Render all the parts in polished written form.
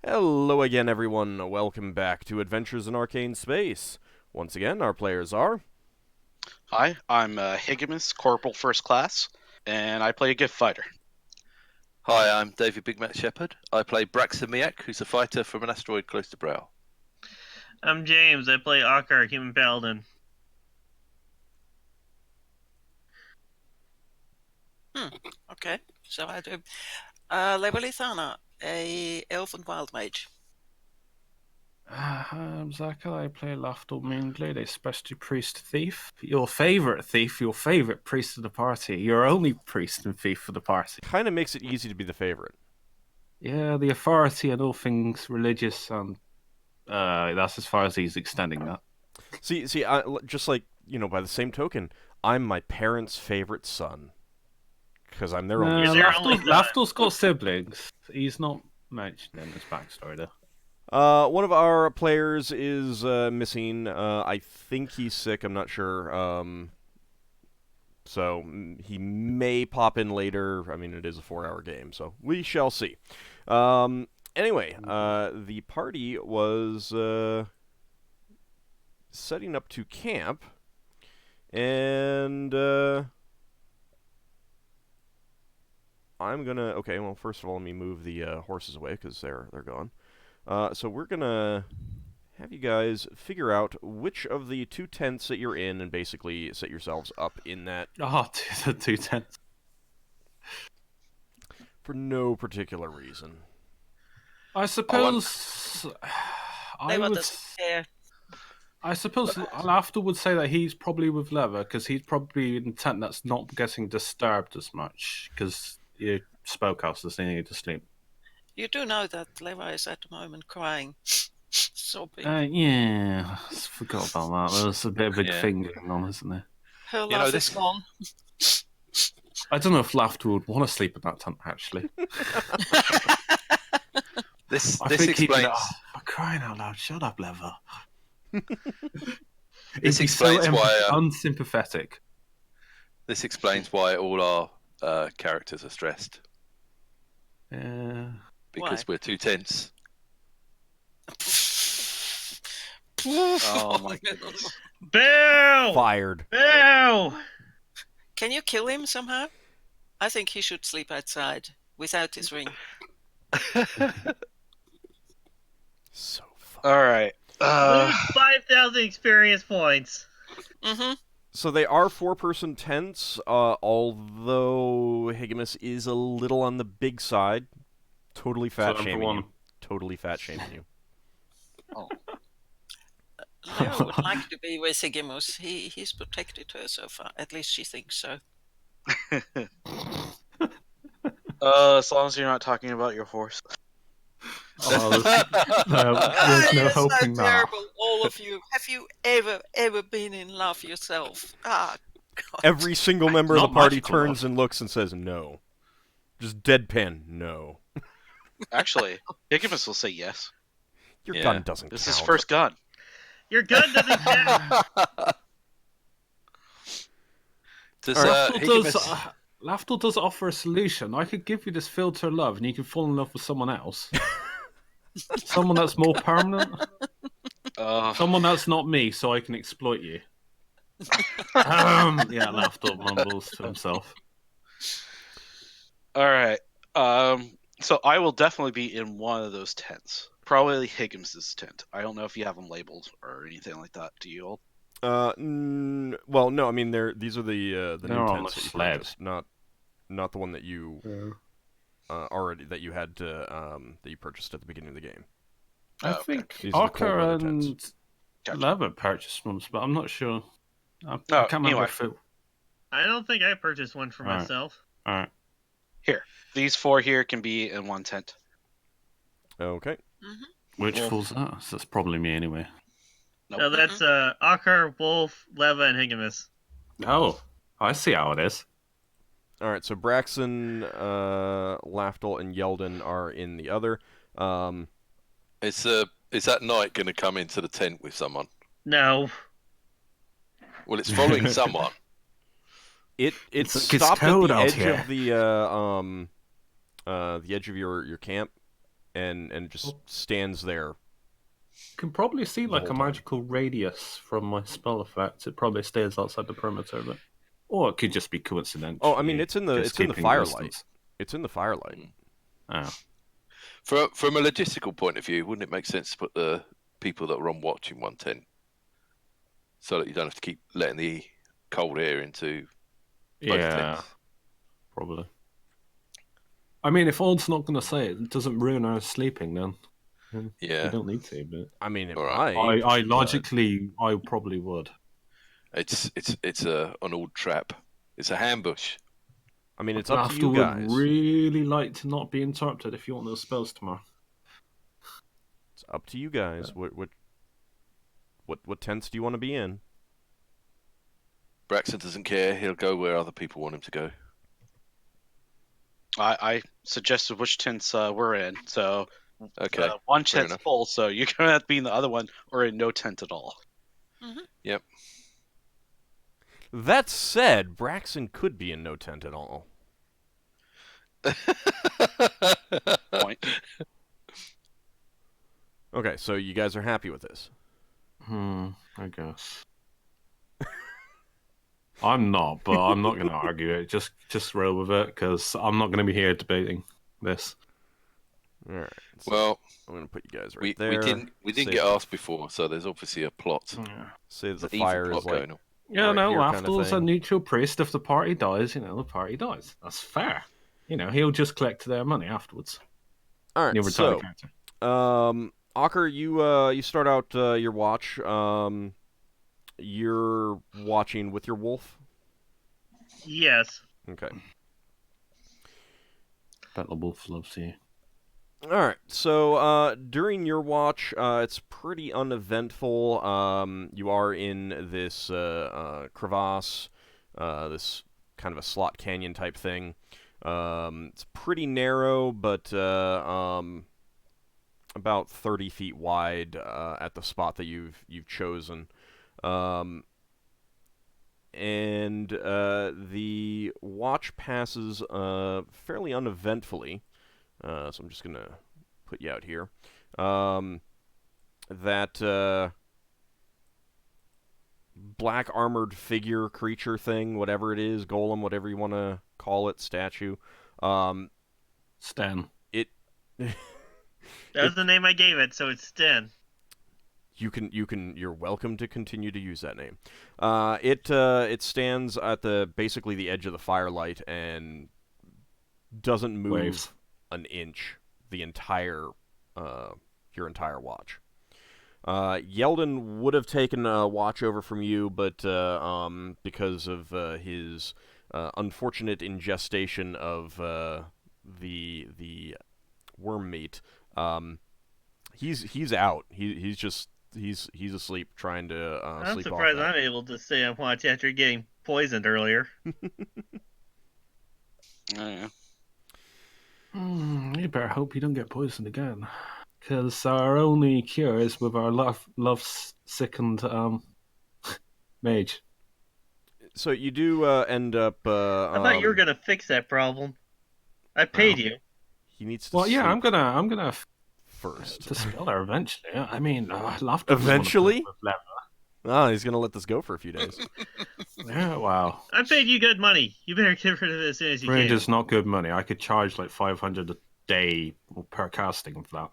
Hello again, everyone. Welcome back to Adventures in Arcane Space. Once again, our players are... Hi, I'm Higgimus, Corporal First Class, and I play a Giff fighter. Hi, I'm David Big Mac Shepherd. I play Braxon, who's a fighter from an asteroid close to Brow. I'm James. I play Ockar, human paladin. Okay, so I do. Levalithana, a elf and wild mage. I'm Zaka. I play Lafdul Moonglade, a specialty priest thief. Your favourite thief, your favourite priest of the party. Your only priest and thief for the party. Kind of makes it easy to be the favorite. Yeah, the authority and all things religious, and that's as far as he's extending that. See, just like, by the same token, I'm my parents' favorite son. Because I'm their only son. Lafdul's got siblings. He's not mentioned in his backstory, though. One of our players is missing. I think he's sick. I'm not sure. So he may pop in later. I mean, it is a 4-hour game, so we shall see. Anyway, the party was setting up to camp, and I'm gonna. Okay, well, first of all, let me move the horses away because they're gone. So we're gonna have you guys figure out which of the two tents that you're in and basically set yourselves up in that. Oh, the two tents. For no particular reason. I suppose... I suppose Lafdul would say that he's probably with Lever, because he's probably in a tent that's not getting disturbed as much, because your spellcaster is needing to sleep. You do know that Levi is at the moment crying, sobbing. Yeah, I forgot about that. There's a bit of a thing going on, isn't there? Her love is gone. I don't know if Lafdul would want to sleep in that tent, actually. This think explains. For crying out loud, shut up, Lever. This explains why unsympathetic. This explains why all our characters are stressed. Yeah. Because we're too tense. Oh my goodness. Boo! Fired. Boo! Can you kill him somehow? I think he should sleep outside without his ring. So fun. Alright. Lose 5,000 experience points. Mm-hmm. So they are 4-person tents, although Higgimus is a little on the big side. Totally fat shaming you. Totally fat shaming you. Oh. Leo would like to be with Higgimus. He's protected her so far. At least she thinks so. As long as you're not talking about your horse. There's no hoping so that. terrible, all of you. Have you ever been in love yourself? Ah, God. Every single member of the Not party magical turns love. and looks and says no. Just deadpan, no. Actually, Higgimus will say yes. Your Yeah. gun doesn't This count. is his first gun. Your gun doesn't count. Does Lafdul does offer a solution. I could give you this filter love, and you can fall in love with someone else. Someone that's more permanent. Someone that's not me, so I can exploit you. Yeah, Lafdul mumbles to himself. Alright. So I will definitely be in one of those tents. Probably Higgimus's tent. I don't know if you have them labeled or anything like that. Do you all? Well, no. I mean, these are the They're new on tents the that you sled. purchased, not the one that you already that you had that you purchased at the beginning of the game. I okay. think These are the cold Ockar weather and tents. Gotcha. Lever purchased ones, but I'm not sure. I Oh, can't remember anyway. if it... I don't think I purchased one for Alright. myself. Alright. Here. These 4 here can be in one tent. Okay. Which Well- falls out? So that's probably me anyway. Nope. So that's Ockar, Wolf, Leva, and Higgimus. Oh, I see how it is. All right. So Braxon, Lafdul, and Yeldan are in the other. is that knight going to come into the tent with someone? No. Well, it's following someone. It It's stopped at cold the out edge here. of the edge of your camp, and just stands there. You can probably see like whole a time. magical radius from my spell effects. It probably stays outside the perimeter of it. Or it could just be coincidental. Oh, I mean, it's in the firelight. It's in the firelight. Oh. From a logistical point of view, wouldn't it make sense to put the people that are on watch in one tent, so that you don't have to keep letting the cold air into both tents? Probably. I mean, if Old's not going to say it, it doesn't ruin our sleeping then. Yeah. You don't need to, but I mean, it Alright. might. I logically, I probably would. It's an old trap. It's a ambush. I mean, it's up to you Lafdul guys. would really like to not be interrupted if you want those spells tomorrow. It's up to you guys. What tents do you want to be in? Braxon doesn't care. He'll go where other people want him to go. I suggested which tents we're in, so Okay. one fair tent's enough. full, so you're gonna have to be in the other one or in no tent at all. Yep. That said, Braxon could be in no tent at all. Point. Okay, so you guys are happy with this? I guess. I'm not, but I'm not going to argue it. Just roll with it, because I'm not going to be here debating this. All right. So Well, I'm gonna put you guys right we there. didn't Save get the- asked before, so there's obviously a plot. Yeah, Save the There's an evil fire plot is like going on. yeah, right no, here kinda Lafdul's a thing. neutral priest. If the party dies, the party dies. That's fair. He'll just collect their money afterwards. all He'll right. retire the So, character. Ockar, you start out your watch. You're watching with your wolf. Yes. Okay. Bet the wolf loves you. All right. So during your watch, it's pretty uneventful. You are in this crevasse, this kind of a slot canyon type thing. It's pretty narrow, but about 30 feet wide at the spot that you've chosen. And the watch passes fairly uneventfully. So I'm just going to put you out here. That black armored figure, creature thing, whatever it is, golem, whatever you want to call it, statue. Stan. That's the name I gave it, so it's Sten. You're welcome to continue to use that name. It stands at basically the edge of the firelight and doesn't move Waves. an inch the entire your entire watch. Yeldan would have taken a watch over from you, but because of his unfortunate ingestion of the worm meat, he's out. He's asleep, trying to I'm sleep surprised off I'm able to stay on watch after getting poisoned earlier. Yeah. You better hope you don't get poisoned again. Because our only cure is with our love-sickened mage. So you do end up. I thought you were gonna fix that problem. I paid you. He needs to. Well, yeah, sleep I'm gonna first. dispel her eventually. I mean, Lafdul Eventually? with Lev. Oh, he's gonna let this go for a few days. Yeah, wow. I paid you good money. You better get rid of it as soon as you Range can. is not good money. I could charge like 500 a day per casting for that.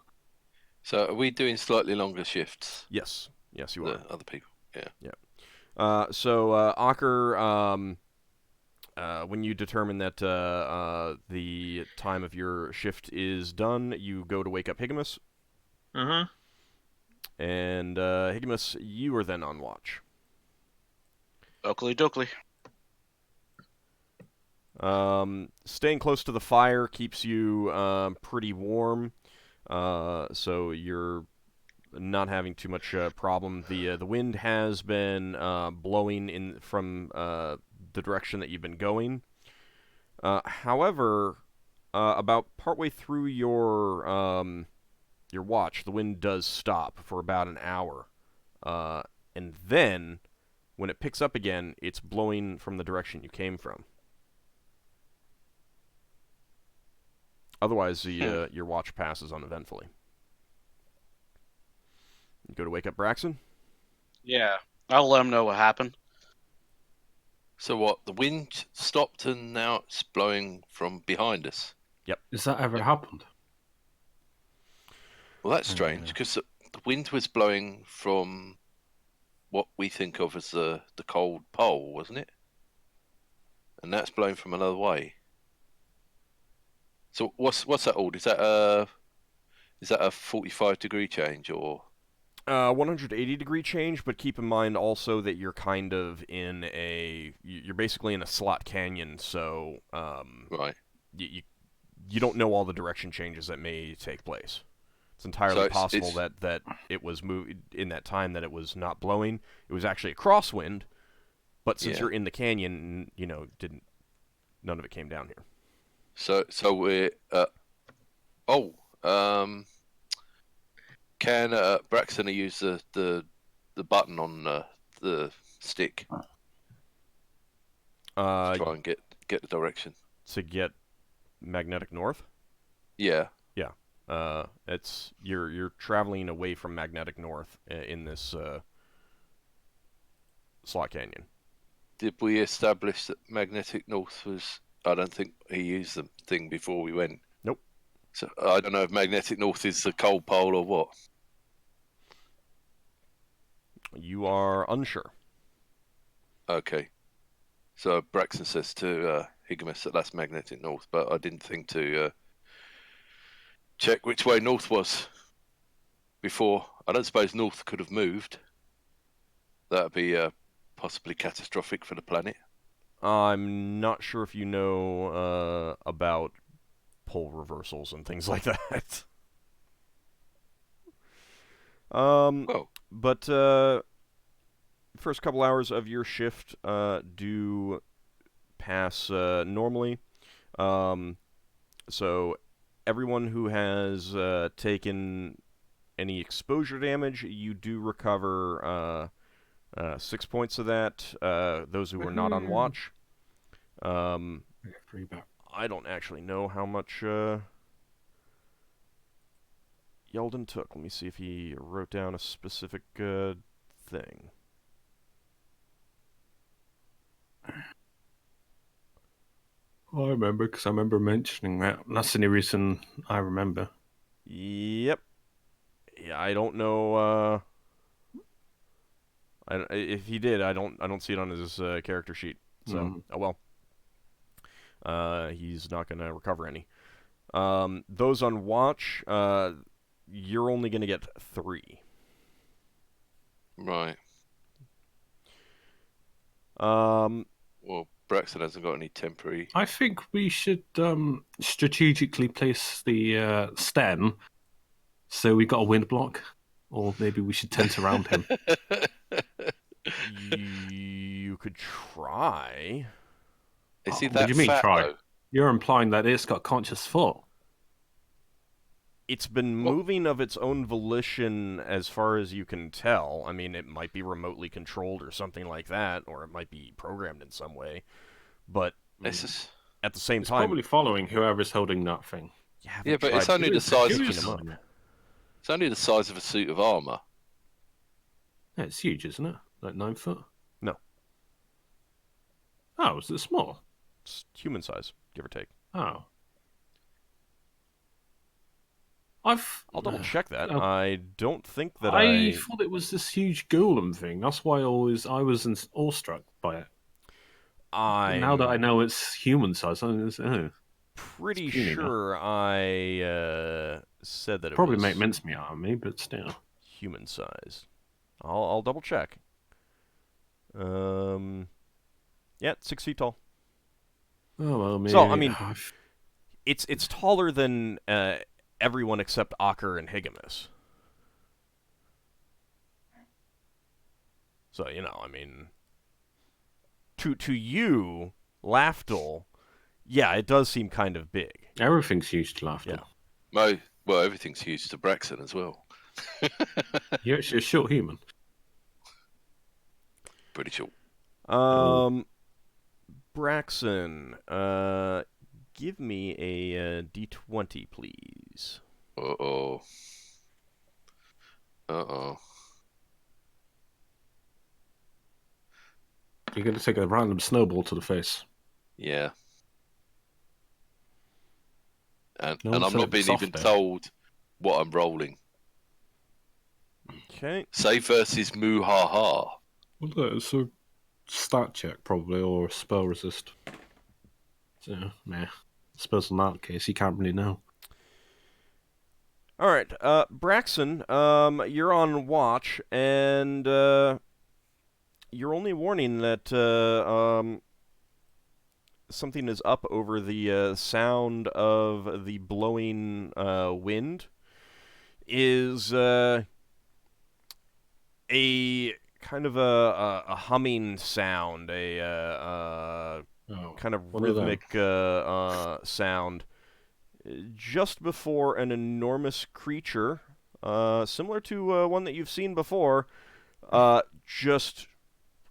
So are we doing slightly longer shifts Yes, you than are. other people? Yeah. So Ockar, when you determine that the time of your shift is done, you go to wake up Higgimus, Uh-huh. and Higgimus, you are then on watch. Oakley dokley. Staying close to the fire keeps you pretty warm, so you're not having too much problem. The wind has been blowing in from the direction that you've been going. However, about partway through your watch, the wind does stop for about an hour, and then when it picks up again, it's blowing from the direction you came from. Otherwise, your watch passes uneventfully. You go to wake up Braxon? Yeah. I'll let him know what happened. So what? The wind stopped and now it's blowing from behind us. Has that ever happened? Well, that's strange because the wind was blowing from what we think of as the cold pole, wasn't it? And that's blowing from another way. So what's that, Ald? Is that a 45-degree change or? 180-degree change, but keep in mind also that you're kind of in you're basically in a slot canyon, so Right. You don't know all the direction changes that may take place. It's entirely possible that it was moved in that time that it was not blowing. It was actually a crosswind, but since you're in the canyon, none of it came down here. So we're can Braxon use the button on the stick to try and get the direction to get magnetic north? Yeah. It's you're traveling away from magnetic north in this slot canyon. Did we establish that magnetic north was? I don't think he used the thing before we went. Nope. So I don't know if magnetic north is the cold pole or what. You are unsure. Okay. So Braxon says to Higgimus that that's magnetic north, but I didn't think to check which way north was before. I don't suppose north could have moved. That would be possibly catastrophic for the planet. I'm not sure if you know about pole reversals and things like that. But first couple hours of your shift do pass normally. So everyone who has taken any exposure damage, you do recover 6 points of that. Those who are not on watch. I don't actually know how much Yeldan took. Let me see if he wrote down a specific thing. I remember because I remember mentioning that. That's the only reason I remember. Yep. Yeah, I don't know. If he did, I don't see it on his character sheet. So, oh well. He's not going to recover any. Those on watch, you're only going to get 3. Right. Well, Braxton hasn't got any temporary. I think we should strategically place the Sten so we got a wind block, or maybe we should tent around him. You could try. Is he What that do you mean fat, try? though? You're implying that it's got conscious thought. It's been moving of its own volition as far as you can tell. I mean, it might be remotely controlled or something like that, or it might be programmed in some way. But at the same it's time, probably following whoever's holding that thing. Yeah, but it's only the size of him up. It's only the size of a suit of armor. Yeah, it's huge, isn't it? Like 9 foot? No. Oh, is it small? It's human size, give or take. Oh. I'll double check that. I don't think that I thought it was this huge golem thing. That's why I was awestruck by it. Now that I know it's human size, I'm pretty sure I said that it probably was make mincemeat out of me, but still human size. I'll double check. Yeah, 6 feet tall. Oh well, maybe. So I mean, it's taller than everyone except Ockar and Higgimus. So I mean, to you, Lafdul, yeah, it does seem kind of big. Everything's huge to Lafdul. Yeah. Well, everything's huge to Braxon as well. You're actually a short human. Pretty short. Braxon, give me a D20, please. Uh-oh. Uh-oh. You're going to take a random snowball to the face. Yeah. And No one I'm said not it was being even soft there. told what I'm rolling. Okay. Save versus Moo-ha-ha. Well, it's a stat check, probably, or spell resist. So, I suppose in that case, you can't really know. All right, Braxon, you're on watch, and your only warning that something is up over the sound of the blowing wind is a kind of a humming sound, kind of one of them. rhythmic sound, just before an enormous creature, similar to one that you've seen before, just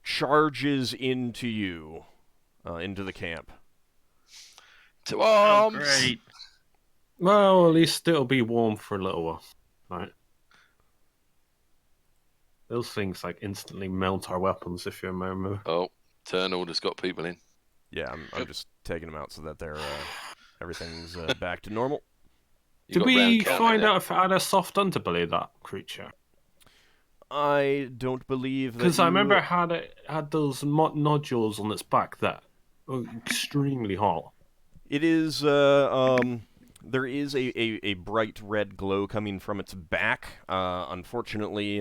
charges into you, into the camp. To Oh, arms! great. Well, at least it'll be warm for a little while, right? Those things like instantly melt our weapons if you remember. Oh, turn order's got people in. Yeah, I'm just taking them out so that they're everything's back to normal. You Did got we round counter find now. out if it had a soft underbelly, that creature? I don't believe that Because I you- remember it had those nodules on its back that were extremely hot. It is, there is a bright red glow coming from its back. Unfortunately,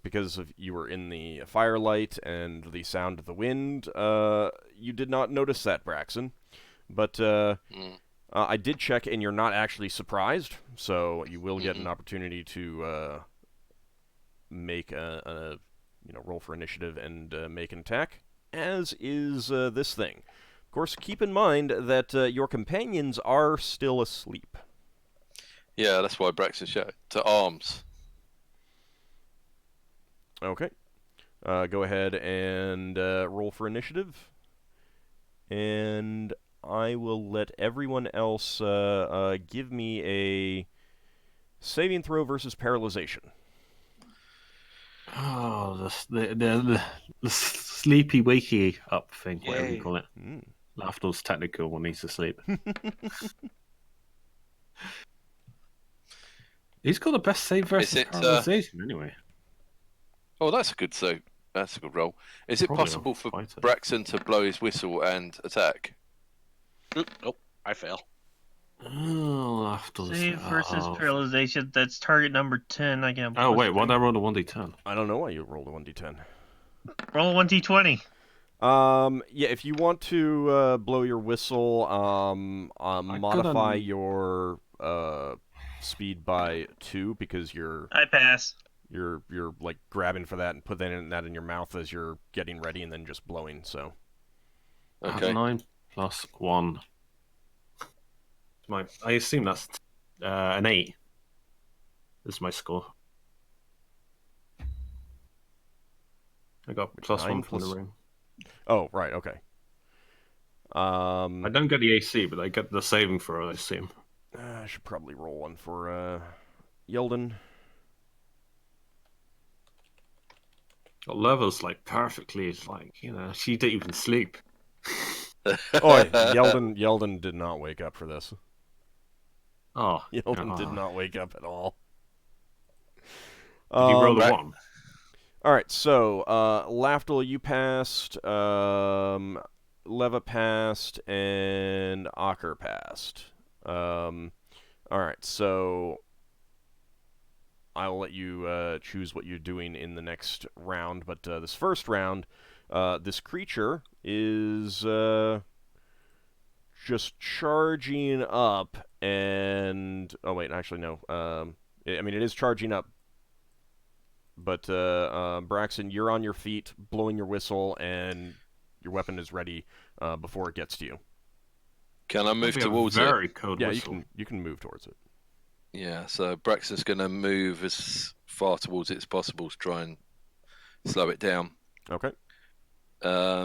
because of you were in the firelight and the sound of the wind, you did not notice that, Braxon. But I did check, and you're not actually surprised, so you will get an opportunity to make a roll for initiative and make an attack, as is this thing. Of course, keep in mind that your companions are still asleep. Yeah, that's why Braxton shouted. To arms. Okay. Go ahead and roll for initiative. And I will let everyone else give me a saving throw versus paralyzation. Oh, the sleepy wakey up thing, whatever you Yay. call it. Lafdul's technical when he's asleep. He's got the best save versus it, paralyzation, anyway. Oh, that's a good save. That's a good roll. Is it Probably possible a for fighter. Braxton to blow his whistle and attack? Nope, I fail. Oh, Lafdul's... Save versus paralyzation. That's target number 10. I get. Oh, wait, why did I roll a 1d10? I don't know why you rolled a 1d10. Roll 1d20. Yeah, if you want to blow your whistle, modify your speed by 2 because I pass. you're like grabbing for that and put that in your mouth as you're getting ready and then just blowing. So Okay. 9 plus 1. I assume that's an 8. This is my score. I got plus 9 1 from plus- the ring. oh right, okay. I don't get the AC, but I get the saving throw, I assume. I should probably roll one for Yeldan. Got levels like perfectly, like, she didn't even sleep. Oh, Yeldan did not wake up for this. Oh, Yeldan did not wake up at all. Did you roll a right. 1? All right, so Lafdul, you passed, Leva passed, and Ockar passed. All right, so I'll let you choose what you're doing in the next round, but this first round, this creature is just charging up, and oh wait, actually no, I mean it is charging up. But, Braxon, you're on your feet, blowing your whistle, and your weapon is ready before it gets to you. Can I move towards very it? cold Yeah, whistle. you can move towards it. Yeah, so Braxton's going to move as far towards it as possible to try and slow it down. Okay. I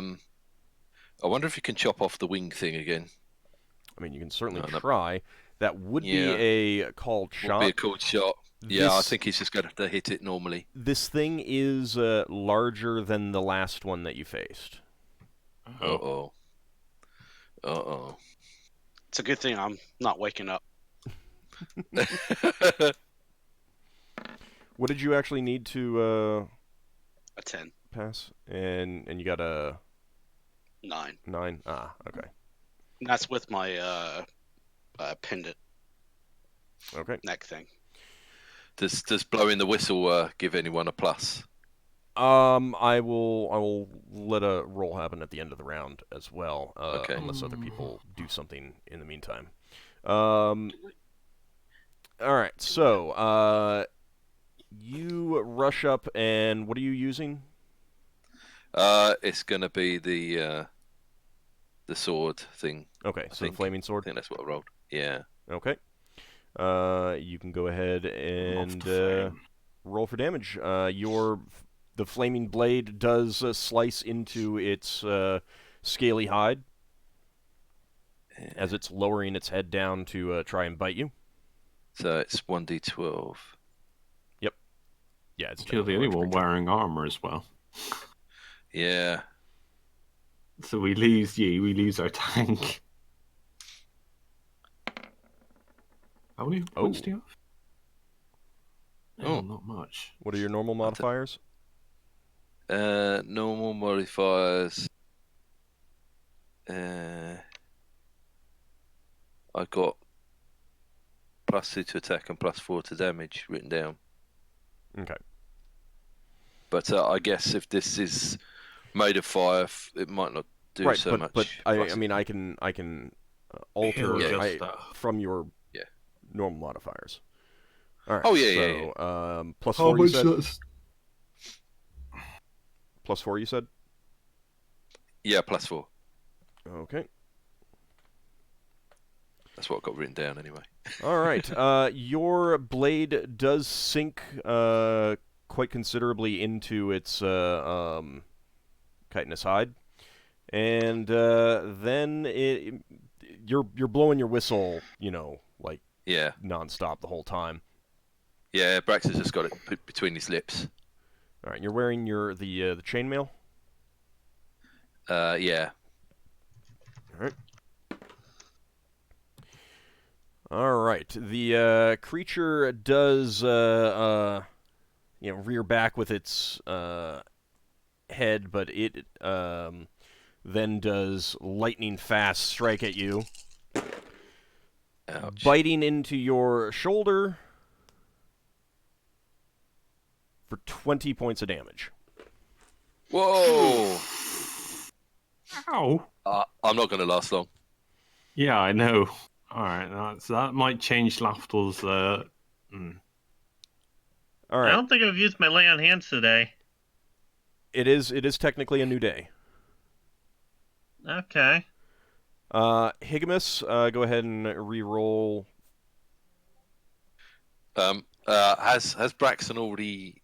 wonder if you can chop off the wing thing again. I mean, you can certainly No, no. try. That would Yeah. be a called Would shot. be a cool shot. Yeah, I This- think he's just going to have to hit it normally. This thing is larger than the last one that you faced. Uh-oh. Uh-oh. It's a good thing I'm not waking up. What did you actually need to A 10. pass? And you got a 9. 9? Ah, okay. And that's with my pendant Okay. neck thing. Does blowing the whistle give anyone a plus? I will let a roll happen at the end of the round as well, Okay. unless other people do something in the meantime. All right, so you rush up, and what are you using? It's going to be the sword thing. Okay, so the flaming I sword. think that's what I rolled. Yeah. Okay. You can go ahead and roll for damage. The flaming blade does slice into its scaly hide as it's lowering its head down to try and bite you. So it's 1d12. Yep. Yeah, it's You're the only large one creature. wearing armor as well. Yeah. So we lose you, we lose our tank. How many points do you have? Oh. Not much. What are your normal modifiers? Normal modifiers. I got +2 to attack and +4 to damage written down. Okay. But I guess if this is made of fire, it might not do Right, so but much. I mean, I can alter He'll I, just, from your Yeah. normal modifiers. All right. Oh, yeah, so, yeah, plus How 4 you much said. that's... Plus 4 you said. Yeah, +4. Okay. That's what I got written down anyway. All right. Your blade does sink quite considerably into its chitinous hide, and then you're blowing your whistle, like Yeah. nonstop the whole time. Yeah, Braxon's just got it between his lips. All right. You're wearing the chainmail. Yeah. All right. All right. The creature does rear back with its head, but it then does lightning fast strike at you, Ouch. biting into your shoulder for 20 points of damage. Whoa! Ow! I'm not going to last long. Yeah, I know. Alright, so that might change Lafdul's... All I right. don't think I've used my lay on hands today. It is technically a new day. Okay. Higgimus, go ahead and re-roll. Has Braxon already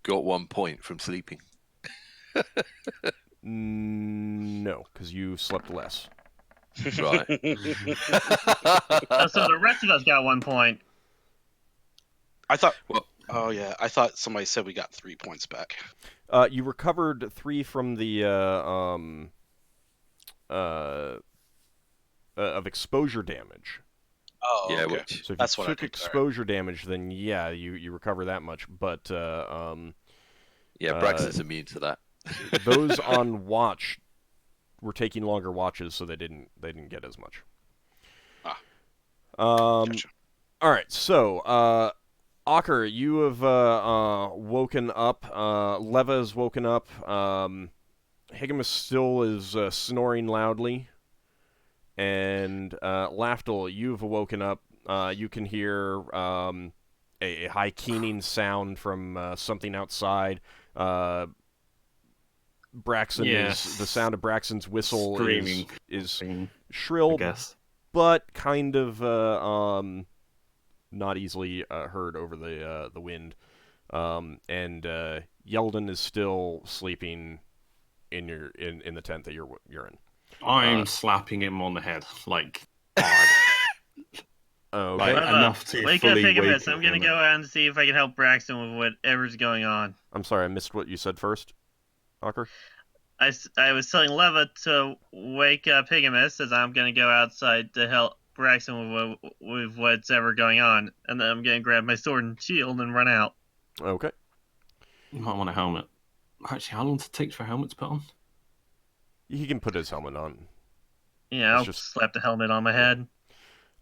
got 1 point from sleeping? No, because you slept less. Right. So the rest of us got 1 point. I thought. Well- Oh yeah, I thought somebody said we got 3 points back. You recovered 3 from the of exposure damage. Oh, Yeah, okay. which... So if That's you what I took did, exposure damage, then yeah, you recover that much. But Yeah, Braxon's immune to that. those on watch were taking longer watches, so they didn't get as much. Gotcha. All right, so Ockar, you have woken up. Leva has woken up. Higgimus still is snoring loudly. And Lafdul, you've woken up. You can hear a high keening sound from something outside. Braxon Yes. the sound of Braxon's whistle Screaming. is I shrill, guess. but kind of not easily heard over the wind. And Yeldan is still sleeping in the tent that you're in. I'm slapping him on the head, like Okay. Like, enough to Wake up, fully Higgimus. wake I'm gonna him. go out and see if I can help Braxton with whatever's going on. I'm sorry, I missed what you said first, Ockar. I was telling Leva to wake up Higgimus as I'm gonna go outside to help Braxton with what's ever going on, and then I'm gonna grab my sword and shield and run out. Okay. You might want a helmet. Actually, how long does it take for a helmet to put on? He can put his helmet on. Yeah, I'll just- slap the helmet on my head.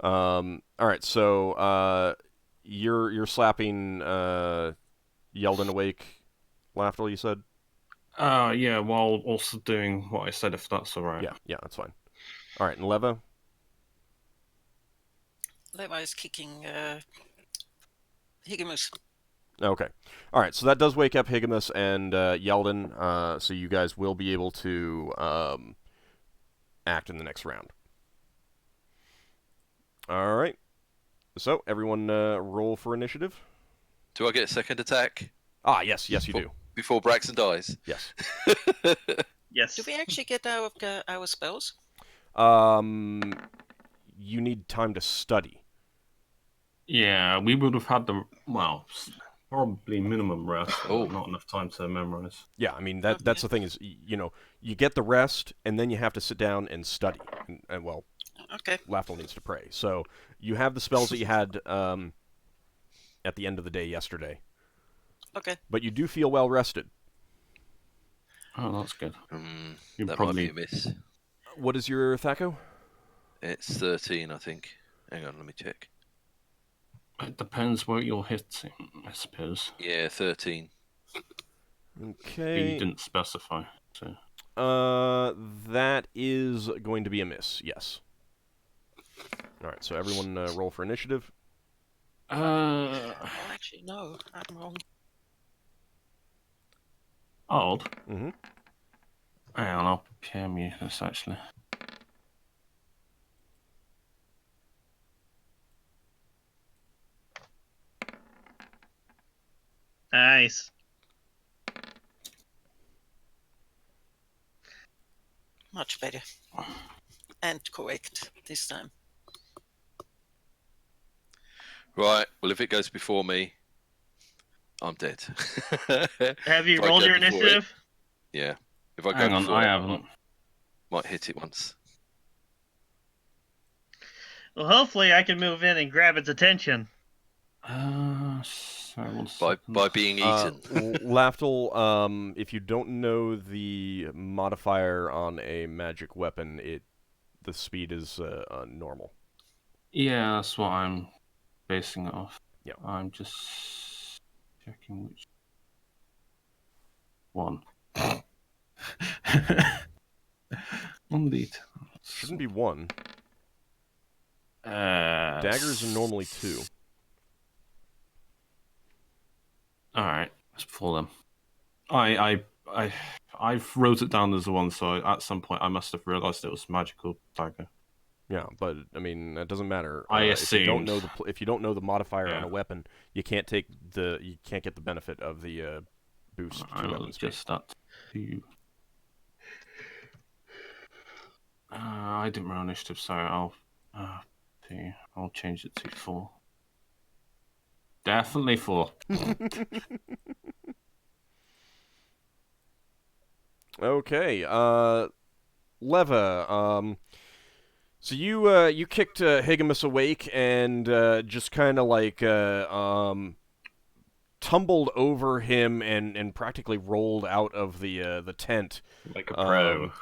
All right, so you're slapping Yeldan awake, Lafdul, you said? Yeah, while also doing what I said, if that's alright. Yeah, that's fine. All right, and Leva? Leva is kicking Higgimus. Okay. All right, so that does wake up Higgimus and Yeldan, so you guys will be able to act in the next round. All right. So, everyone roll for initiative. Do I get a second attack Ah, yes, you do. before Braxon dies? Yes. Yes. Do we actually get our spells? You need time to study. Yeah, we would have had the, well, probably minimum rest, Oh. but not enough time to memorize. Yeah, I mean, that's the thing is, you get the rest, and then you have to sit down and study. And well, Okay. Lafdul needs to pray. So, you have the spells that you had at the end of the day yesterday. Okay. But you do feel well rested. Oh, that's good. You That probably might be a miss. What is your Thaco? It's 13, I think. Hang on, let me check. It depends where you're hitting, I suppose. Yeah, 13. But Okay. you didn't specify, so. That is going to be a miss, yes. Alright, so everyone roll for initiative. Oh, actually, no. I'm wrong. Odd. Mm-hmm. Hang on, I'll PM you this actually. Nice. Much better. And correct this time. Right, well, if it goes before me, I'm dead. Have you If I rolled go your before it- initiative? Yeah. If I go Hang on, before I it, haven't. might hit it once. Well, hopefully I can move in and grab its attention. Sorry, 1 second. By being eaten. Lafdul, if you don't know the modifier on a magic weapon, the speed is normal. Yeah, that's what I'm basing it off. Yeah. I'm just checking which one. Indeed. Shouldn't be 1. Uh, Daggers are normally 2. All right, let's pull them. I wrote it down as a 1, so at some point I must have realized it was magical dagger. Yeah, but I mean that doesn't matter. I if you don't assumed. know if you don't know the modifier on Yeah. a weapon, you can't get the benefit of the boost to I will weapon speed. adjust that to you. I didn't roll initiative, sorry. I'll change it to 4. Definitely 4. Okay, Leva. So you kicked Higgimus awake and just kind of like tumbled over him and practically rolled out of the tent. Like a pro.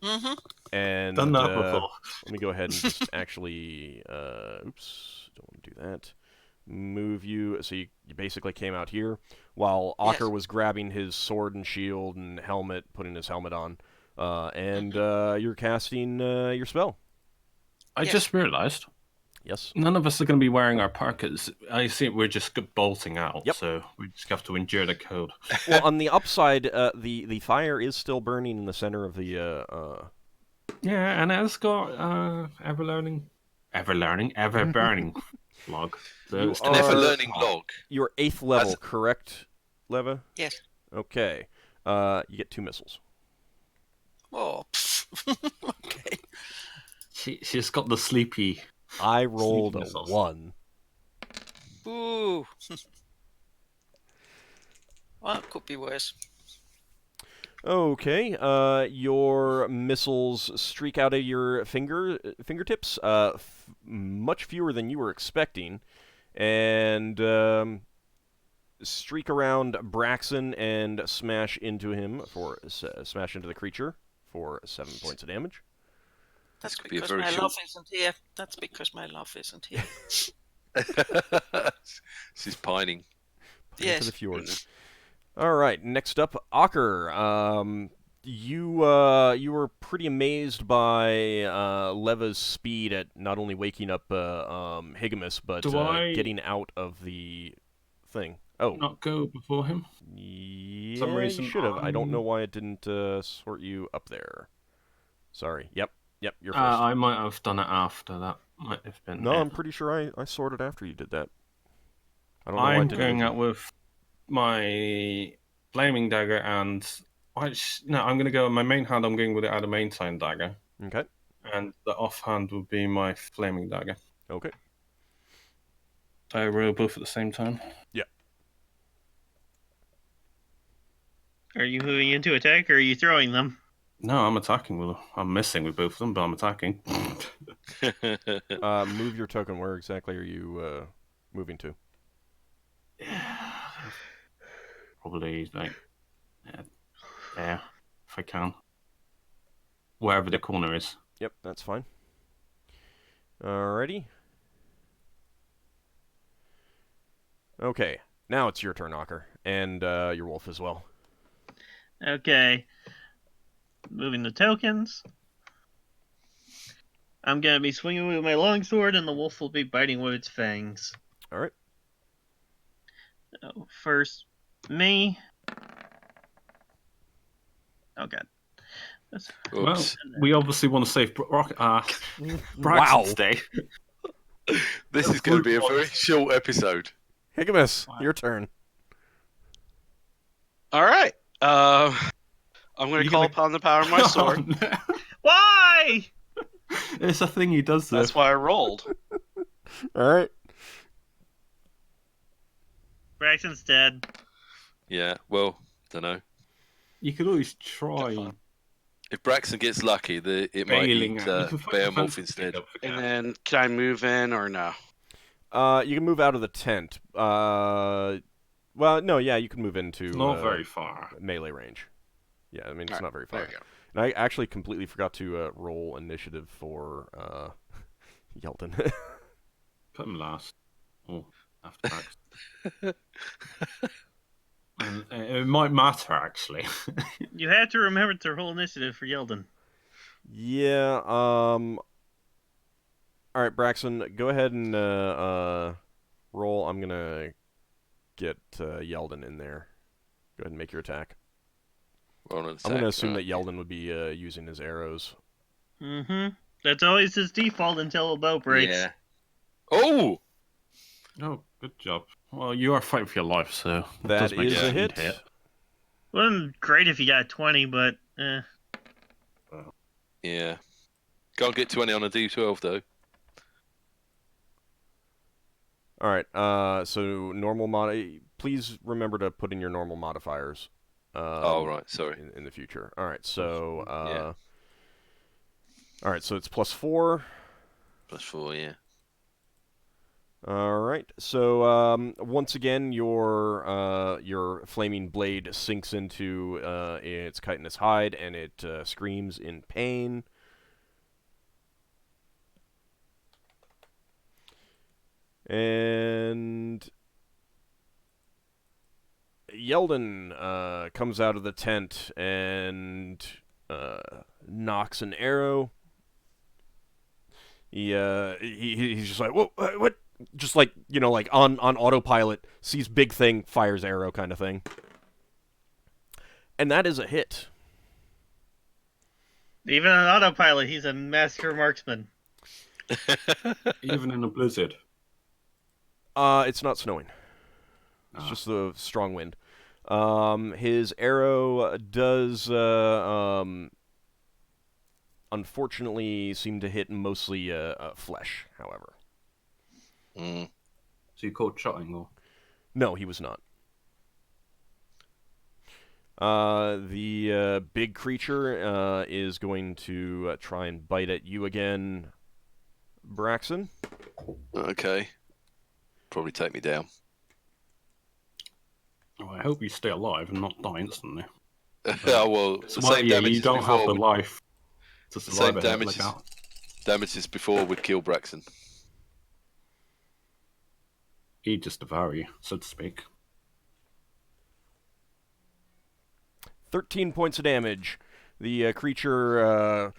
Mm-hmm. And Done that before. let me go ahead and just actually, oops, don't want to do that. Move you, so you basically came out here, while Ockar Yes. was grabbing his sword and shield and helmet, putting his helmet on, and you're casting your spell. I Yes. just realized Yes. none of us are going to be wearing our parkas. I think we're just bolting out, Yep. so we just have to endure the cold. Well, on the upside, the fire is still burning in the center of the. Yeah, and it's got ever burning log. So You it's An ever are- learning log. Your 8th level, As- correct, Leva? Yes. Okay. You get 2 missiles. Oh. Okay. She's got the sleepy. I rolled a Sleepiness 1. Ooh. Well, it could be worse. Okay, your missiles streak out of your fingertips, much fewer than you were expecting, and streak around Braxon and smash into him smash into the creature for 7 points of damage. That's Could be a because very my short- love isn't here. That's because my love isn't here. She's pining. Into Yes. the fjords. All right, next up, Ockar. You were pretty amazed by Leva's speed at not only waking up Higgimus, but Do I- getting out of the thing. Oh, Not go before him. yeah, some you reason should have. I don't know I'm- why it didn't sort you up there. Sorry. Yep, you're first. I might have done it after. That might have been. No, it. I'm pretty sure I sorted after you did that. I don't know why it I'm didn't going with out with my flaming dagger and I'm going to go in my main hand. I'm going with the adamantine dagger, you. Okay. and the offhand would be my flaming dagger. Okay. I roll both at the same time. Are you moving into attack or are you throwing them? No, I'm attacking with them. I'm missing with both of them, but I'm attacking. Move your token. Where exactly are you moving to? Probably like there, if I can. Wherever the corner is. Yep, that's fine. Alrighty. Okay, now it's your turn, Ockar, and your wolf as well. Okay. Moving the tokens. I'm going to be swinging with my longsword, and the wolf will be biting with its fangs. All right. So, first, me. Oh, God. Well, Oops. we obviously want to save Wow. Braxon's day. This is going to be a very short episode. Higgimus, Wow. your turn. All right. I'm going to You call gonna- upon the power of my sword. Oh, no. Why? It's a thing he does. That's why I rolled. All right. Braxton's dead. Yeah, well, don't know. You could always try If Braxon gets lucky, it might bailing eat out. You can find Beowulf defense instead. up And again. then, can I move in or no? You can move out of the tent. Well, no, yeah, you can move into It's not very far. melee range. Yeah, I mean, it's All right, not very far. There you go. And I actually completely forgot to roll initiative for Yeldan. Put him last. Oh, after Braxton. And it might matter, actually. You have to remember to roll initiative for Yeldan. Yeah, all right, Braxton, go ahead and roll. I'm going to get Yeldan in there. Go ahead and make your attack. Roll an I'm going to attack, assume right. that Yeldan would be using his arrows. Mm-hmm. That's always his default until a bow breaks. Yeah. Oh! Oh, good job. Well, you are fighting for your life, so it That does make is a sense. hit. Wasn't great if you got 20, but Yeah. Can't get 20 on a D12, though. All right, so normal please remember to put in your normal modifiers. Oh, right, sorry. In the future. All right, so Yeah. all right, so it's +4. +4, yeah. All right, so once again, your flaming blade sinks into its chitinous hide, and it screams in pain. And Yeldan comes out of the tent and knocks an arrow. He's just like, whoa, what? Just like, like on autopilot, sees big thing, fires arrow kind of thing. And that is a hit. even on autopilot, he's a master marksman. Even in a blizzard. It's not snowing. It's just the strong wind. His arrow does unfortunately seem to hit mostly flesh, however. Mm. So you called shotting, or? No, he was not. The big creature is going to try and bite at you again, Braxon. Okay. Probably take me down. Oh, I hope you stay alive and not die instantly. Oh, well, the Well, same yeah, damage you as don't have before. the life to Same survive it. damage Like as, that. damage as before would kill Braxon. He'd just devour you, so to speak. 13 points of damage. The creature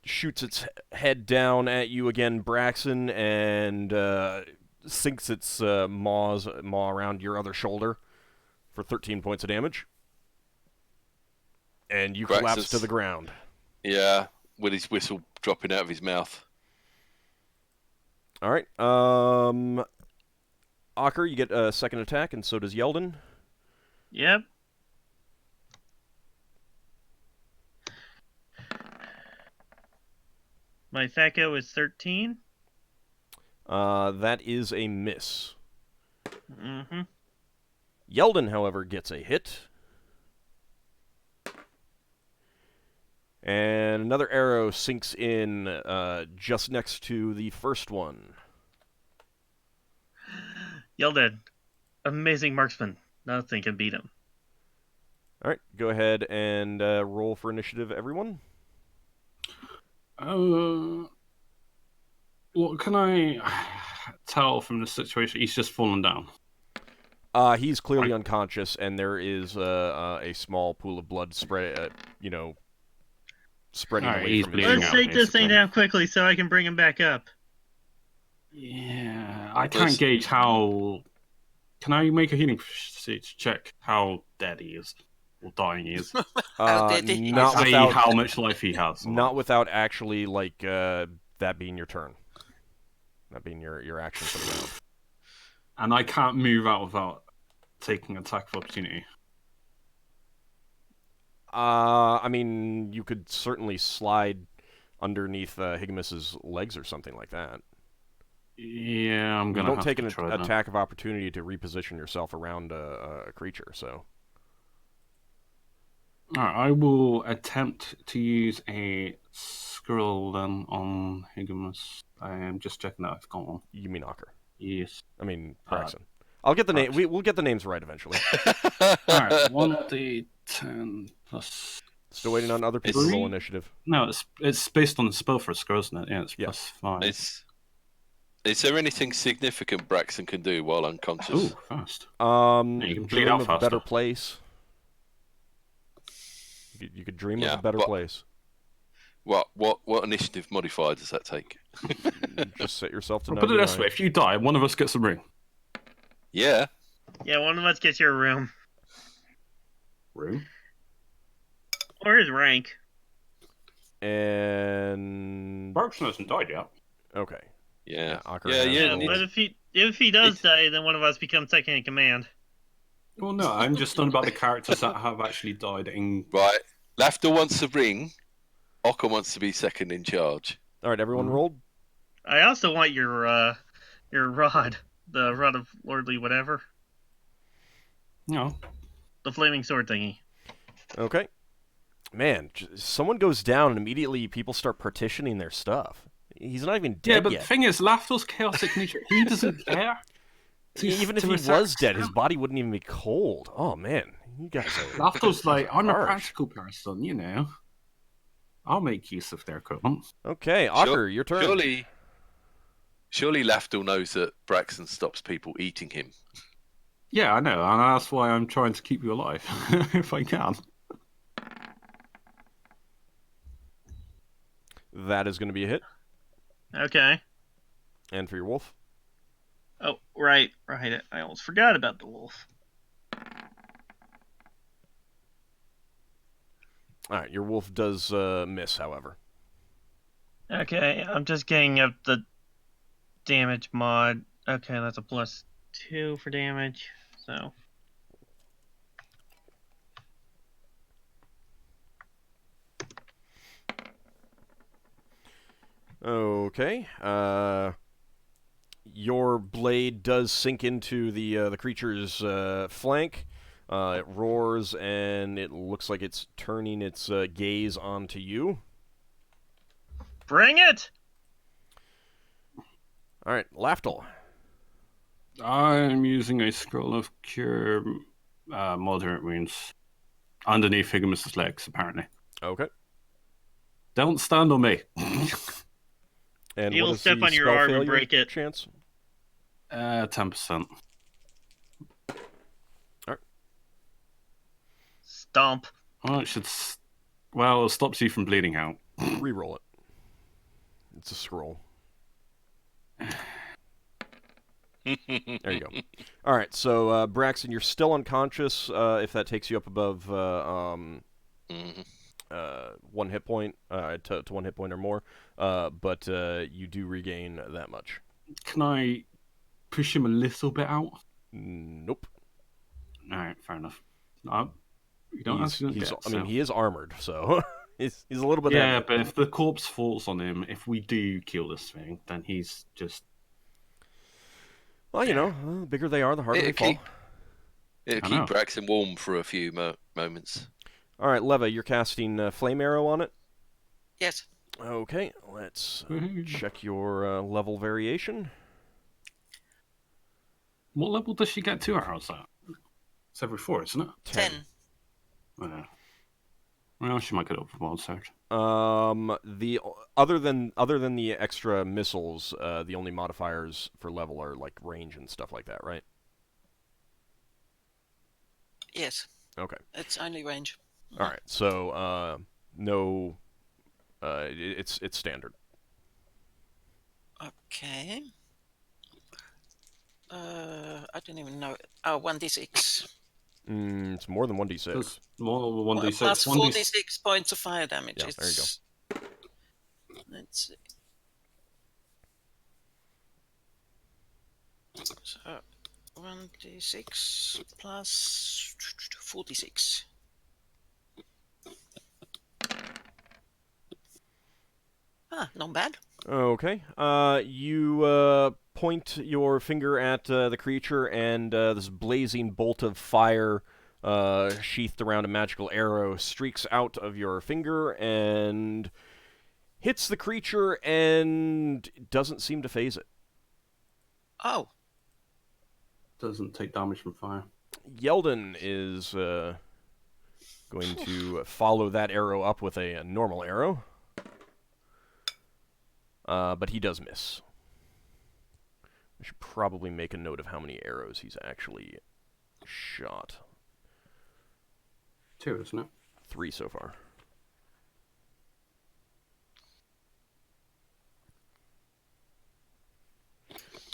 shoots its head down at you again, Braxon, and sinks its maw around your other shoulder for 13 points of damage. And you collapse to the ground. Yeah, with his whistle dropping out of his mouth. All right. Ockar, you get a second attack, and so does Yeldan. Yep. My Thaco is 13. That is a miss. Mm-hmm. Yeldan, however, gets a hit. And another arrow sinks in just next to the first one. Yeldan, amazing marksman. Nothing can beat him. All right, go ahead and roll for initiative, everyone. What can I tell from the situation? He's just fallen down. He's clearly unconscious, and there is a small pool of blood spreading away from his Let's shoulder. take this thing down quickly so I can bring him back up. Yeah, I can't gauge how... Can I make a healing check how dead he is? Or dying he is? How did he? Not I.e. without how much life he has. Not without actually, like, that being your turn. That being your action for the round. And I can't move out without taking attack of opportunity. I mean, you could certainly slide underneath Higgimus's legs or something like that. Yeah, I'm You gonna don't have take to an try that. attack of opportunity to reposition yourself around a creature, so... Alright, I will attempt to use a scroll then on Higgimus. I am just checking that I've got one. You mean Ockar? Yes. I mean, Braxon. I'll get the name. We'll get the names right eventually. Alright, 1d10 plus... Still waiting on other people to roll initiative. No, it's based on the spell for a scroll, isn't it? Yeah, it's plus 5. Is there anything significant Braxon can do while unconscious? Ooh, fast. You can bleed dream out of a faster. better place. You could dream of a better place. What initiative modifier does that take? Just set yourself to 99. Put it this way, if you die, one of us gets a ring. Yeah. Yeah, one of us gets your room. Room? Or his rank. And... Braxon hasn't died yet. Okay. Yeah. Ockar Yeah, has but if he does die, then one of us becomes second in command. Well, no, I'm just talking about the characters that have actually died in... Right. Lafdul wants a ring. Ockar wants to be second in charge. All right, everyone rolled? I also want your rod. The rod of lordly whatever. No. The flaming sword thingy. Okay. Man, someone goes down and immediately people start partitioning their stuff. He's not even dead Yeah, but yet. the thing is, Lafdul's chaotic nature, he doesn't care. Even if he was dead, his body wouldn't even be cold. Oh, man. You guys are... Lafdul's like, I'm a harsh. practical person, you know. I'll make use of their equipment. Okay, Ockar, your turn. Surely Lafdul knows that Braxon stops people eating him. Yeah, I know, and that's why I'm trying to keep you alive, if I can. That is going to be a hit. Okay. And for your wolf? Oh, right. I almost forgot about the wolf. Alright, your wolf does miss, however. Okay, I'm just getting up the damage mod. Okay, that's a +2 for damage. So. Okay. Your blade does sink into the creature's flank. It roars, and it looks like it's turning its gaze onto you. Bring it! All right, Lafdul. I'm using a scroll of cure moderate wounds underneath Higgimus's legs, apparently. Okay. Don't stand on me. And He what will is step the on your spell arm and failure break it. chance? 10%. Stomp. Well, well, it stops you from bleeding out. Reroll it. It's a scroll. There you go. All right, so Braxon, you're still unconscious. If that takes you up above 1 hit point, to 1 hit point or more, but you do regain that much. Can I push him a little bit out? Nope. All right, fair enough. You don't he is armored, so he's a little bit. Yeah, heavy. but if the corpse falls on him, if we do kill this thing, then he's just. Well, the bigger they are, the harder they fall. It'll keep Braxon warm for a few moments. All right, Leva, you're casting Flame Arrow on it? Yes. Okay, let's check your level variation. What level does she get 2 arrows at? It's every 4, isn't it? 10. Well, she might get over wild surge. The other than the extra missiles, the only modifiers for level are like range and stuff like that, right? Yes. Okay. It's only range. All right. So no, it's standard. Okay. I don't even know. Oh, 1d6. It's more than 1d6. It's more than 1d6. Plus 4d6 points of fire damage. Yeah, there you go. Let's see. So, 1d6 plus 46. Not bad. Okay. You point your finger at the creature, and this blazing bolt of fire, sheathed around a magical arrow, streaks out of your finger and hits the creature, and doesn't seem to phase it. Oh. Doesn't take damage from fire. Yeldan is going to follow that arrow up with a normal arrow. But he does miss. I should probably make a note of how many arrows he's actually shot. 2, isn't it? 3 so far.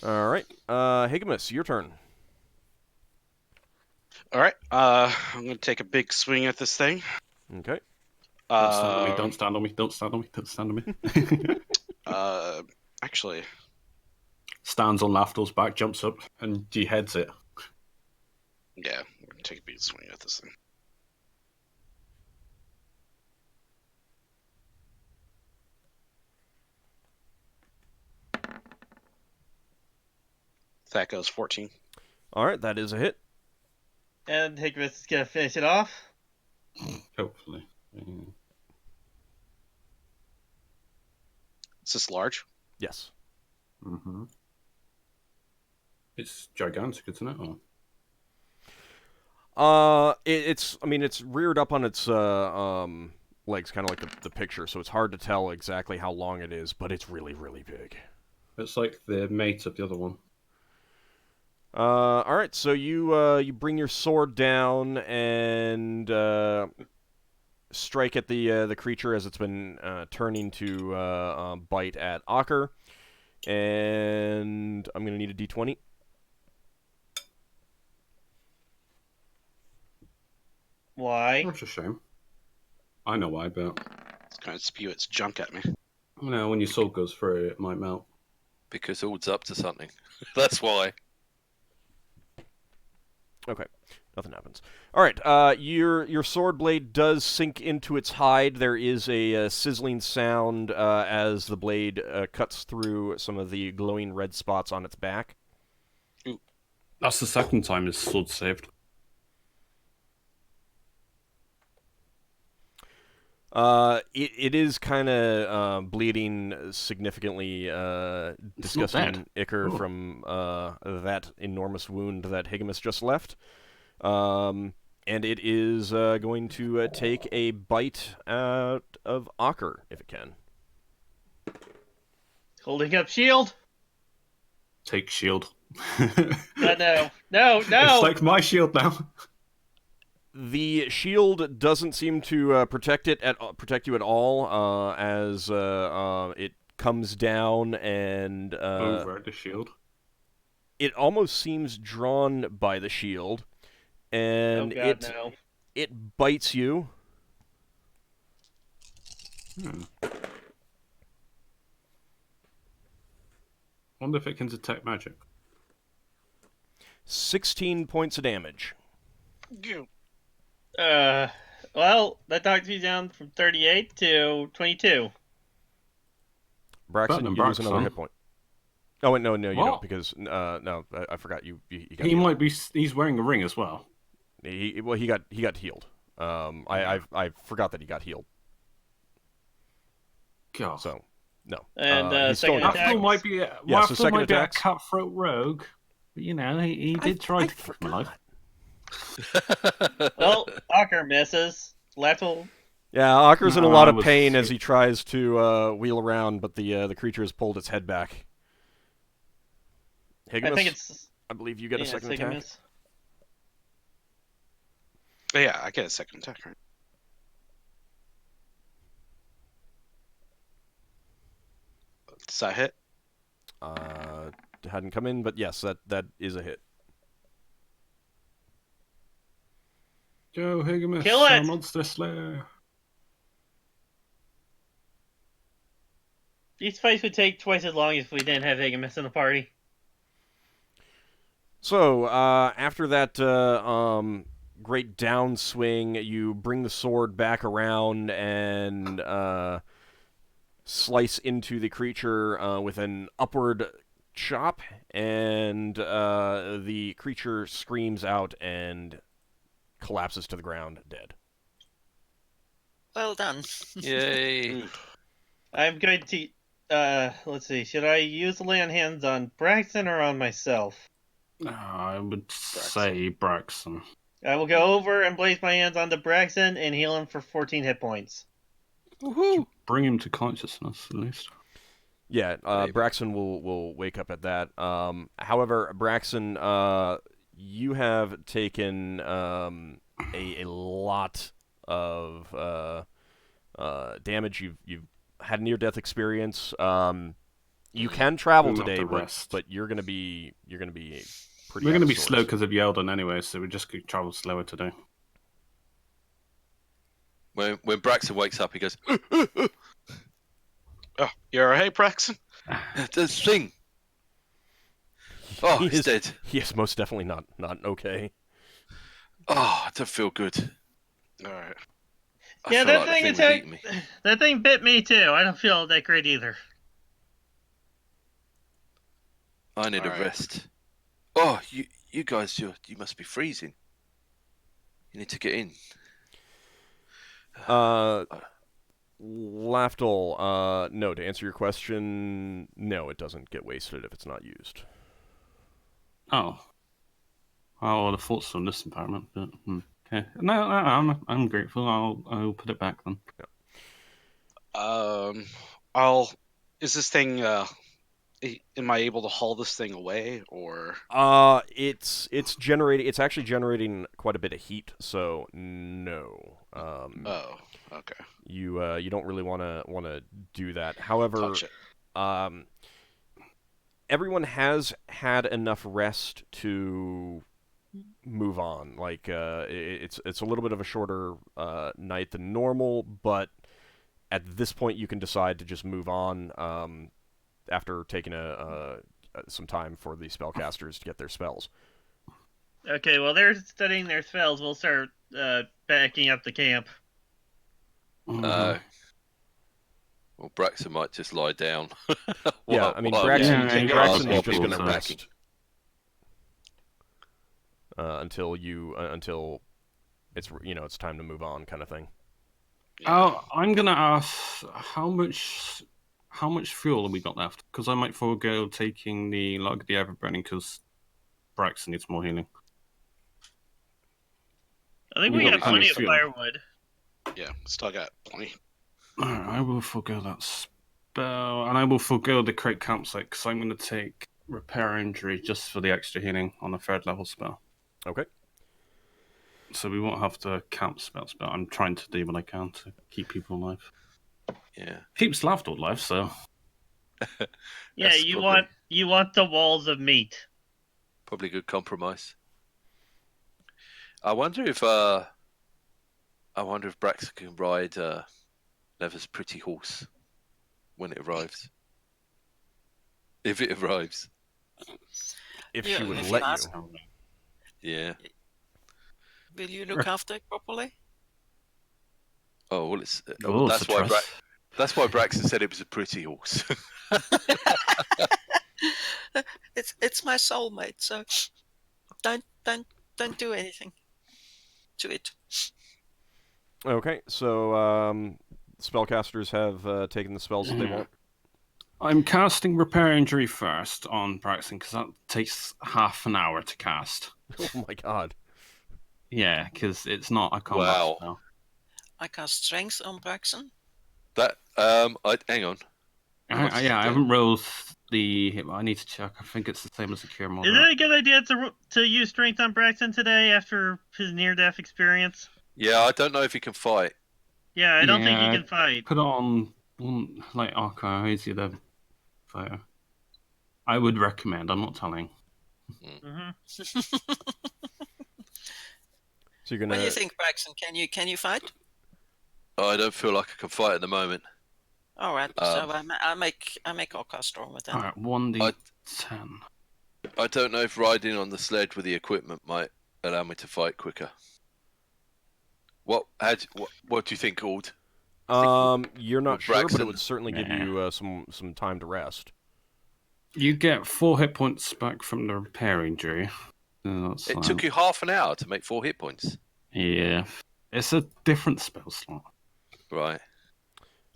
All right. Higgimus, your turn. All right. I'm going to take a big swing at this thing. Okay. Don't stand on me. Don't stand on me. Don't stand on me. Actually. Stands on Lafdul's back, jumps up, and heads it. Yeah, I'm going to take a big swing at this thing. That goes 14. All right, that is a hit. And Higgimus is going to finish it off. Hopefully. Is this large? Yes. Mm-hmm. It's gigantic, isn't it? Or... it's reared up on its legs, kind of like the picture, so it's hard to tell exactly how long it is, but it's really, really big. It's like the mate of the other one. All right, so you bring your sword down and strike at the creature as it's been turning to bite at Ockar, and I'm gonna need a d20. Why? That's a shame. I know why, but It's going to spew its junk at me. when your sword goes through, it might melt. Because Ald's up to something. That's why. Okay, nothing happens. All right, your sword blade does sink into its hide. There is a sizzling sound as the blade cuts through some of the glowing red spots on its back. That's the second time his sword saved. It is kind of bleeding significantly, disgusting ichor from that enormous wound that Higgimus just left. And it is going to take a bite out of Ockar, if it can. Holding up shield. Take shield. No. It's like my shield now. The shield doesn't seem to protect you at all, as it comes down and over the shield. It almost seems drawn by the shield, and it bites you. Wonder if it can detect magic. 16 points of damage. Well, that knocked me down from 38 to 22. Braxon, you lose another hit point. Oh, wait, no, you don't, because, no, I forgot, you got He might be, he's wearing a ring as well. He got healed. I forgot that he got healed. God. So, no. And he's still Lafdul might be a attacks. cutthroat rogue, but, you know, he did try to keep him alive. Well, Ockar misses. Lafdul. Yeah, Ockar's in a lot of pain as he tries to wheel around, but the creature has pulled its head back. Higgimus, I believe you get a second attack. Yeah, I get a second attack, right? Does that hit? Hadn't come in, but yes, that is a hit. Go, Higgimus. Kill it! Monster Slayer. These fights would take twice as long if we didn't have Higgimus in the party. So, after that great downswing, you bring the sword back around and slice into the creature with an upward chop, and the creature screams out and collapses to the ground, dead. Well done. Yay. I'm going to... let's see. Should I use the lay on hands on Braxon or on myself? I would say Braxon. I will go over and place my hands onto Braxon and heal him for 14 hit points. Woohoo! Bring him to consciousness, at least. Yeah, Braxon will wake up at that. However, Braxon, you have taken a lot of damage. You've had near-death experience. You can travel today, but you're gonna be pretty. We're gonna be slow because of Yeldan anyway, so we just could travel slower today. When Braxon wakes up, he goes, Oh, you alright, Braxon? The thing. Oh, he's dead. He is most definitely not okay. Oh, I don't feel good. Alright. Yeah, that thing bit me too. I don't feel that great either. I need a rest. Oh, you guys, you must be freezing. You need to get in. Lafdul, no, to answer your question, no, it doesn't get wasted if it's not used. Oh. I would have thought so in this environment, but okay. No, I'm grateful. I'll put it back then. Yeah. Is this thing am I able to haul this thing away, or? It's actually generating quite a bit of heat, so no. Oh, okay. You don't really want to do that. However, everyone has had enough rest to move on. Like it's a little bit of a shorter night than normal, but at this point you can decide to just move on. After taking some time for the spellcasters to get their spells. Okay, while they're studying their spells, we'll start backing up the camp. Well, Braxon might just lie down. Yeah, I mean, while Braxon, we yeah, Braxon while is just people going to are rest until it's it's time to move on, kind of thing. I'm gonna ask how much fuel have we got left? Because I might forego taking the log of the ever-burning because Braxton needs more healing. I think We we got got plenty of fuel. firewood. Yeah, still got plenty. Alright, I will forego that spell, and I will forego the crate campsite because I'm going to take repair injury just for the extra healing on a 3rd level spell. Okay. So we won't have to camp spells, but I'm trying to do what I can to keep people alive. Yeah. Keeps Lafdul alive, so. Yeah, That's you probably- want the walls of meat. Probably a good compromise. I wonder if Braxton can ride Lever's pretty horse when it arrives. If it arrives. If Yeah, she would if let you you. ask. Yeah. Will you look after it properly? Oh well, it's Oh, that's it's a why trust. that's why Braxton said it was a pretty horse. It's my soulmate, so don't do anything to it. Okay, so spellcasters have taken the spells that they want. I'm casting repair injury first on Braxton because that takes half an hour to cast. Oh my god. Yeah, because it's not a combat Wow. spell. I cast strength on Braxon. That hang on. I haven't rolled the hit. I need to check. I think it's the same as the cure model. Is it a good idea to use strength on Braxton today after his near-death experience? Yeah, I don't know if he can fight. Yeah, I don't think he Yeah, can fight. Put it on one like Ockar. Who's the other fighter? I would recommend. I'm not telling. Mm-hmm. So you're gonna. What do you think, Braxon? Can you fight? I don't feel like I can fight at the moment. All right, so I make Ockar strong with that. All right, 1d10. I don't know if riding on the sled with the equipment might allow me to fight quicker. What do you think, Ald? You're not sure, but it Braxton. would certainly give you some time to rest. You get 4 hit points back from the repair injury. It took you half an hour to make 4 hit points. Yeah, it's a different spell slot. Right.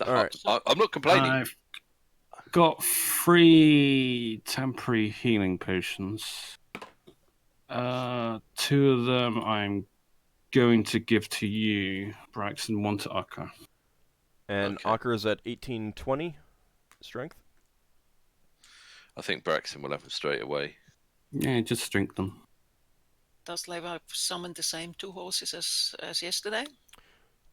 All right. I'm not complaining. I've got 3 temporary healing potions. 2 of them I'm going to give to you, Braxton. 1 to Ockar. And Okay. Ockar is at 1820 strength. I think Braxton will have them straight away. Yeah, just drink them. Does Leva summon the same 2 horses as yesterday?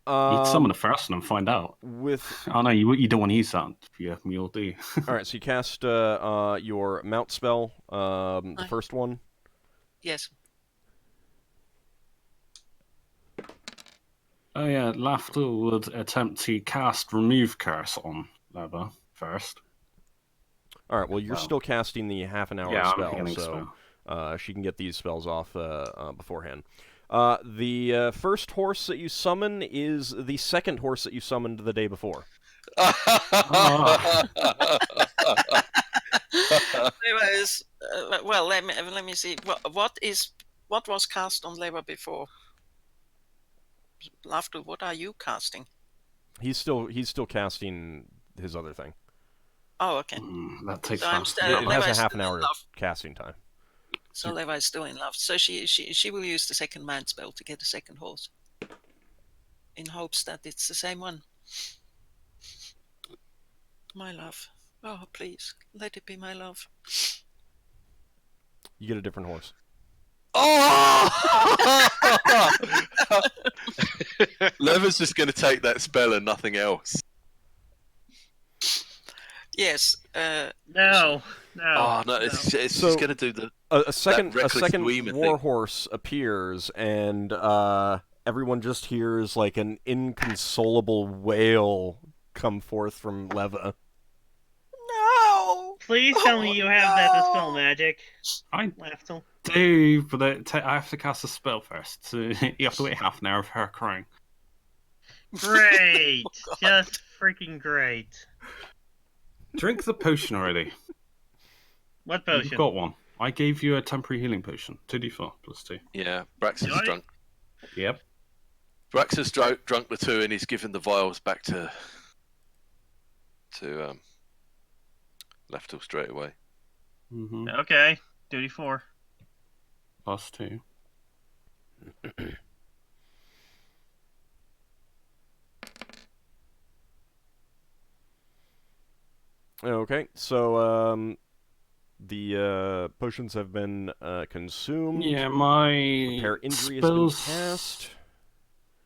You'd summon the first one and find out. Oh no, you don't want to use that for your mule, do you? All right, so you cast your mount spell, the first one. Yes. Oh yeah, Lafdul would attempt to cast Remove Curse on Leva first. All right, well, you're still casting the half an hour spell, so she can get these spells off beforehand. The first horse that you summon is the second horse that you summoned the day before. Anyways, well, let me see. What was cast on Leva before? Lafdul, what are you casting? He's still casting his other thing. Oh, okay. That takes it has a half an hour casting time. So Leva is still in love. So she will use the second mind spell to get a second horse. In hopes that it's the same one. My love. Oh, please. Let it be my love. You get a different horse. Oh! Lever's just going to take that spell and nothing else. Yes. No. Oh no! It's just going to do the a second Dwemer war thing. horse appears, and everyone just hears like an inconsolable wail come forth from Leva. No. Please tell me you have that to spell magic. I Lafdul. do, but I have to cast a spell first, so you have to wait half an hour of her crying. Great! Oh, God. Just freaking great. Drink the potion already. What potion? You've got one. I gave you a temporary healing potion. 2d4 plus 2. Yeah, Braxon's Do I? drunk. Yep. Braxon's drunk the 2, and he's given the vials back to Lafdul straight away. Mm-hmm. Okay, 2d4. Plus 2. Okay, so the potions have been consumed. Yeah, my Repair injury spells, has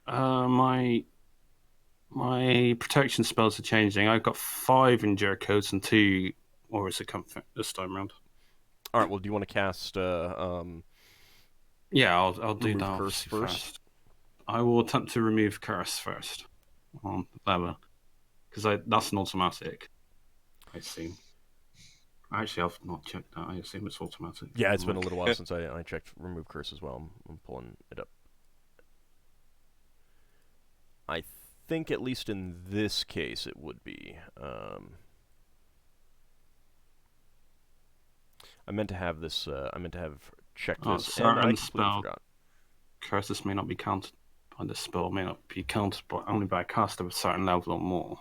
been cast. My protection spells are changing. I've got 5 endure codes and 2 auras of comfort this time round. All right. Well, do you want to cast? Yeah, I'll do Remove that curse first. I will attempt to remove curse first on level, because that's an automatic. I assume. Actually, I've not checked that. I assume it's automatic. Yeah, it's been a little while since I checked remove curse as well. I'm pulling it up. I think at least in this case it would be. I meant to have this. I meant to have checked this, and I completely forgot. Curses may not be counted by this spell. May not be counted only by a caster of a certain level or more.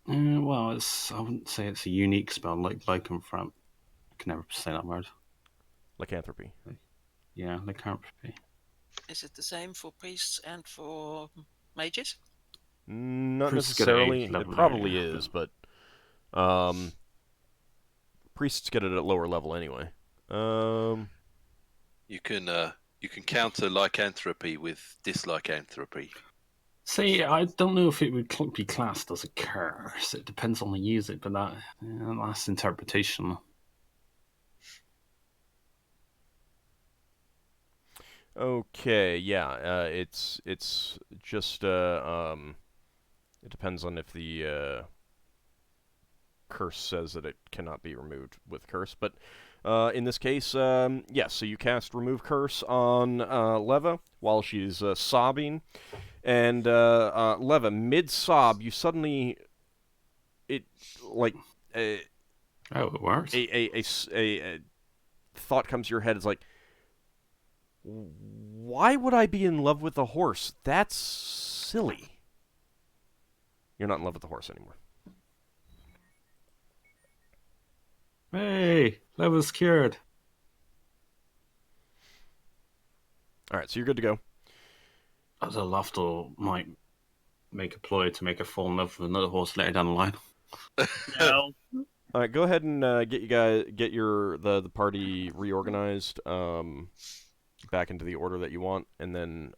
Well, I wouldn't say it's a unique spell like lycanthropy. I can never say that word. Lycanthropy. Yeah, lycanthropy. Is it the same for priests and for mages? Not Priests necessarily. get a It level, probably yeah. is, but priests get it at a lower level anyway. You can counter lycanthropy with dislycanthropy. See, I don't know if it would be classed as a curse. It depends on the user, but that's interpretation. Okay, yeah, it's just it depends on if the curse says that it cannot be removed with curse, but in this case, yes. So you cast remove curse on Leva while she's sobbing, and Leva mid sob, you suddenly it it works. A thought comes to your head. It's like, why would I be in love with a horse? That's silly. You're not in love with the horse anymore. Hey, Leva's cured. All right, so you're good to go. As a Lafdul might make a ploy to make her fall in love with another horse later down the line. No. All right, go ahead and get your the party reorganized back into the order that you want, and then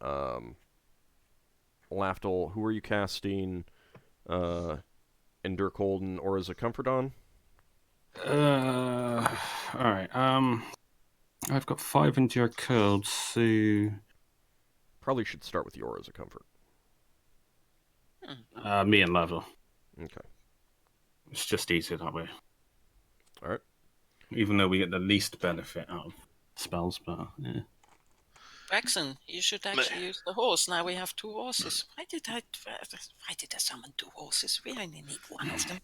Lafdul, who are you casting Endure Cold and Auras of Comfort on? All right. I've got 5 endure codes, so Probably should start with the Auras of Comfort. me and Leva. Okay. It's just easier that way. All right. Even though we get the least benefit out of spells, but yeah. Braxon, you should actually use the horse. Now we have 2 horses. Why did I summon 2 horses? We only need 1 of them.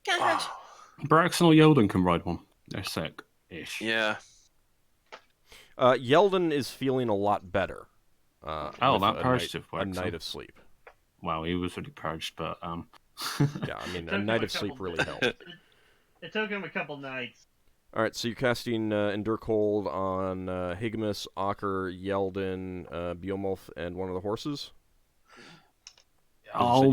Gosh. Braxon or Yeldan can ride one. They're sick-ish. Yeah. Yeldan is feeling a lot better. That purgative a works. night of sleep. Wow, he was really purged, but Yeah, I mean, a night of sleep really helped. It took him a couple nights. All right, so you're casting Endure Cold on Higgimus, Ockar, Yeldan, Beomulf, and one of the horses. I will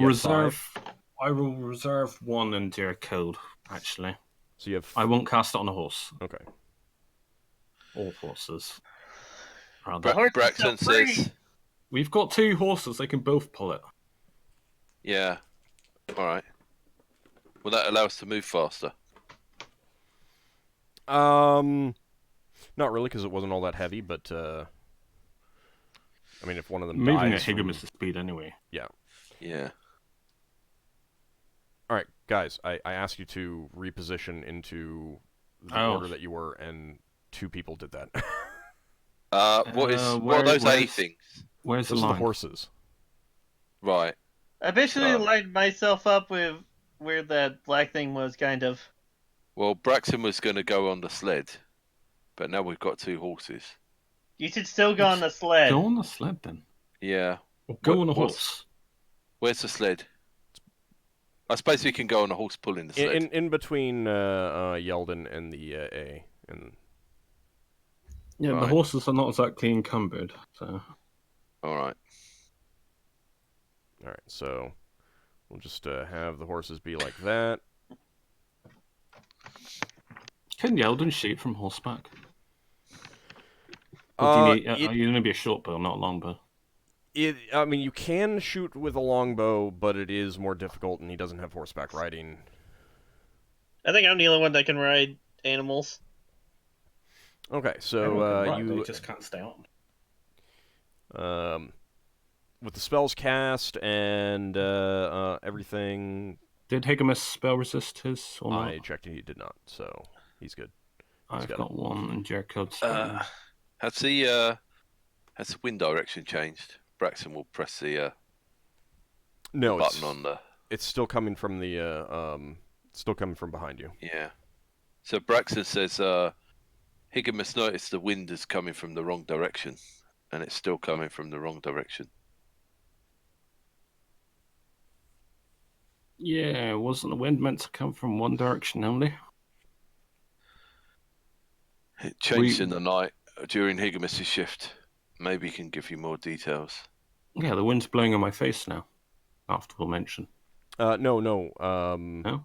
reserve 1 endure code. Actually, So you have. I won't cast it on a horse. Okay. All horses. Braxon says, We've got 2 horses. They can both pull it. yeah. All right. Will that allow us to move faster? Not really, because it wasn't all that heavy. But I mean, if one of them Moving dies at Higgimus' speed anyway. Yeah. Yeah. All right, guys, I asked you to reposition into the order that you were, and 2 people did that. What are those A things? Where's Those the are line? the horses. Right. I basically So- lined myself up with where that black thing was, kind of. Well, Braxon was going to go on the sled, but now we've got 2 horses. You should still go on the sled. Go on the sled then. Yeah. Or go on a what's- horse. Where's the sled? I suppose we can go on a horse pulling the sled. In between Yeldan and the A. And Yeah, the Right. horses are not exactly encumbered, so... All right. all right, so we'll just have the horses be like that. Can Yeldan shoot from horseback? Or do you need, It- you need to be a short bow, not a long bow. I mean, you can shoot with a longbow, but it is more difficult, and he doesn't have horseback riding. I think I'm the only one that can ride animals. Okay, so They you just can't stay on. with the spells cast and everything, Did Higgimus spell resist his or not? I checked and he did not, so he's good. I've got got 1 and Jericho's Has the wind direction changed? Braxon will press the No, button on the. it's still coming from the still coming from behind you. Yeah. So Braxon says, Higgimus noticed the wind is coming from the wrong direction, and it's still coming from the wrong direction. Yeah, wasn't the wind meant to come from one direction only? It changed in the night during Higgimus's shift. Maybe he can give you more details. Yeah, the wind's blowing on my face now. After we'll mention. No. No?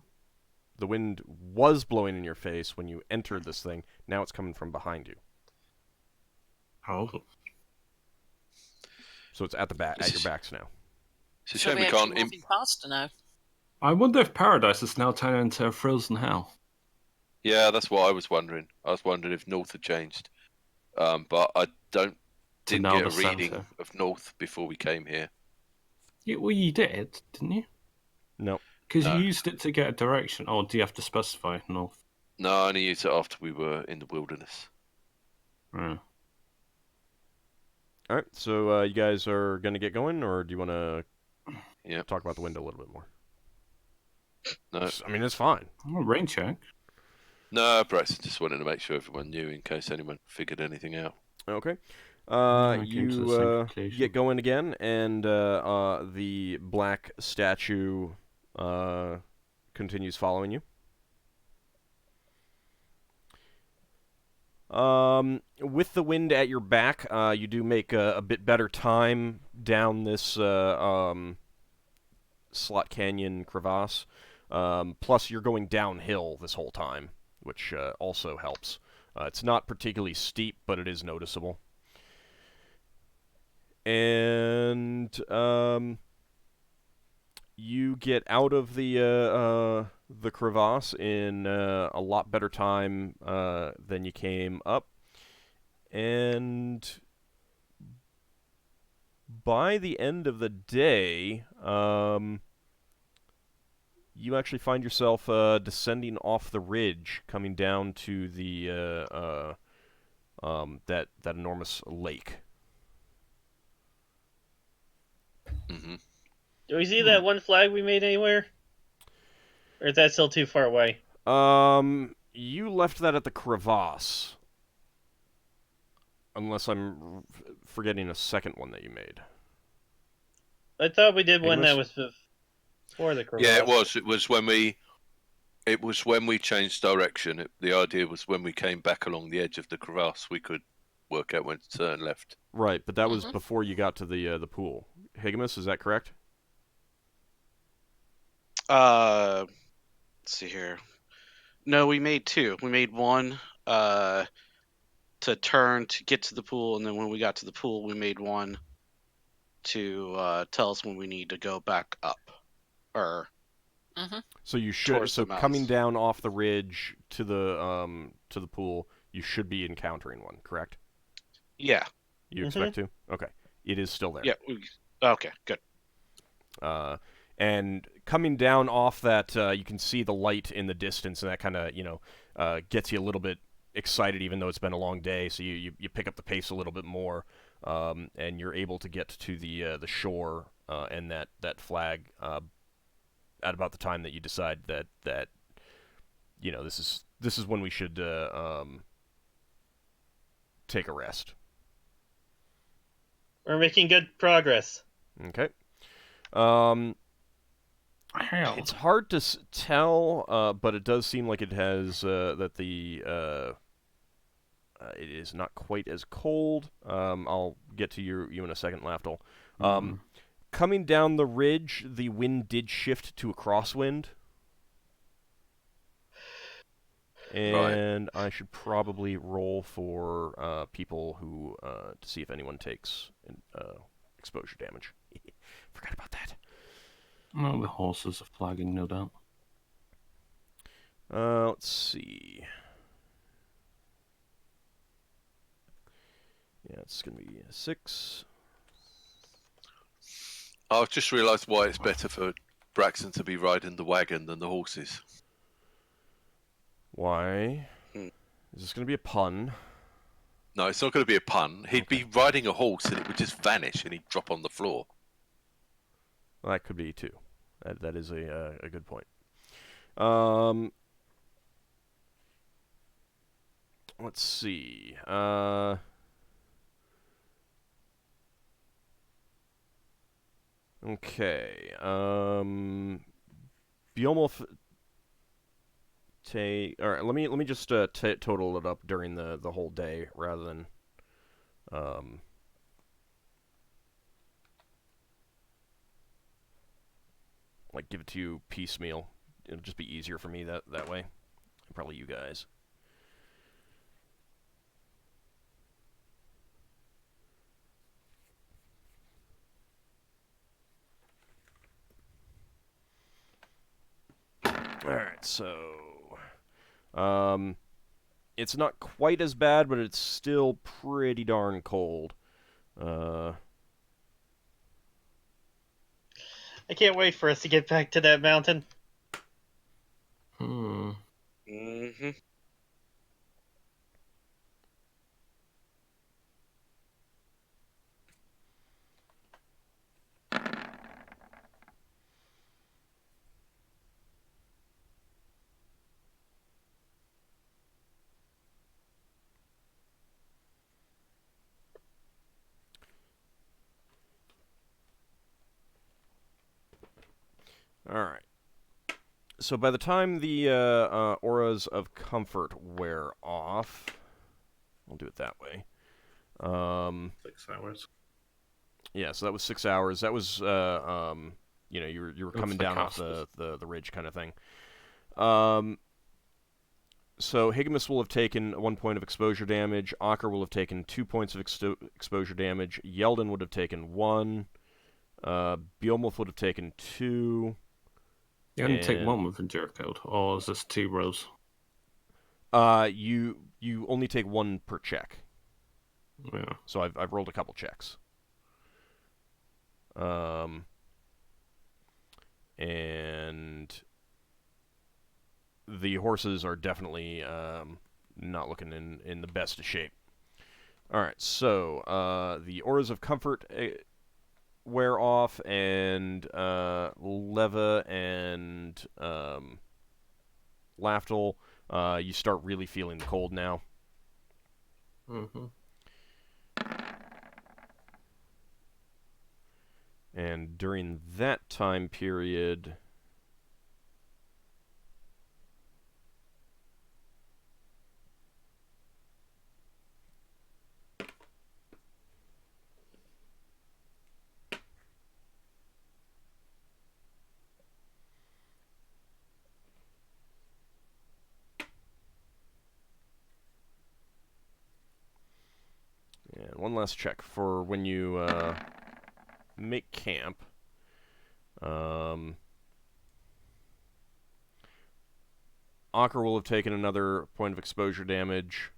The wind was blowing in your face when you entered this thing. Now it's coming from behind you. Oh. So it's at the back, at your backs now. It's a So shame we we're can't. actually moving faster now. I wonder if Paradise is now turning into a frozen hell. Yeah, that's what I was wondering. I was wondering if North had changed, but I didn't now get a the reading centre. of North before we came here. Well, you did, didn't you? No. Because No. you used it to get a direction. Or do you have to specify north? No, I only used it after we were in the wilderness. Hmm. All right, so you guys are going to get going, or do you want to talk about the window a little bit more? No, I mean, it's fine. Oh, rain check. no, Braxton just wanted to make sure everyone knew in case anyone figured anything out. Okay. I came to the same You conclusion. get going again, and the black statue continues following you. With the wind at your back, you do make a bit better time down this Slot Canyon crevasse. Plus, you're going downhill this whole time, which also helps. It's not particularly steep, but it is noticeable. And you get out of the crevasse in a lot better time than you came up, and by the end of the day, you actually find yourself descending off the ridge, coming down to the that enormous lake. Mm-hmm. Do we see that one flag we made anywhere? Or is that still too far away? You left that at the crevasse. Unless I'm forgetting a second one that you made. I thought we did one that Higgimus? was before the crevasse. Yeah, it was. It was when we changed direction. The idea was when we came back along the edge of the crevasse, we could work out when to turn left. Right, but that was before you got to the pool. Higgimus, is that correct? Let's see here. No, we made 2. We made one to turn to get to the pool, and then when we got to the pool, we made one to tell us when we need to go back up. Or So you should. Towards So the coming mountains. down off the ridge to the pool, you should be encountering one. Correct? yeah, You expect to? Okay. It is still there. yeah. Okay, good. And coming down off that, you can see the light in the distance, and that kind of, gets you a little bit excited, even though it's been a long day. So you pick up the pace a little bit more, and you're able to get to the shore and that flag at about the time that you decide that this is when we should take a rest. We're making good progress. Okay. Hell. It's hard to tell, but it does seem like it has that the it is not quite as cold. I'll get to you in a second, Lafdul. Coming down the ridge, the wind did shift to a crosswind. And I should probably roll for people who to see if anyone takes exposure damage. Forgot about that. Oh, the horses are flagging, no doubt. Let's see. Yeah, it's going to be 6. I've just realised why it's better for Braxon to be riding the wagon than the horses. Why? Is this going to be a pun? No, it's not going to be a pun. He'd be riding a horse and it would just vanish and he'd drop on the floor. Well, that could be too. That is a good point. Let's see. Okay. Beowulf take. All right. Let me just total it up during the whole day rather than like give it to you piecemeal. It'll just be easier for me that way. And probably you guys. Alright, so it's not quite as bad, but it's still pretty darn cold. I can't wait for us to get back to that mountain. Mm-hmm. Alright. So by the time the auras of comfort wear off, we'll do it that way. 6 hours. Yeah, so that was 6 hours. That was you were coming down off the ridge kind of thing. So Higgimus will have taken 1 point of exposure damage. Ockar will have taken 2 points of exposure damage. Yeldan would have taken 1. Beowulf would have taken 2. You only take 1 with a jerk out, or is this 2 rows? You only take 1 per check. Yeah. So I've rolled a couple checks. And the horses are definitely not looking in the best of shape. All right, so the auras of comfort wear off, and Leva and Lafdul, you start really feeling the cold now. Mm-hmm. And during that time period, and one last check for when you make camp. Ockar will have taken another point of exposure damage.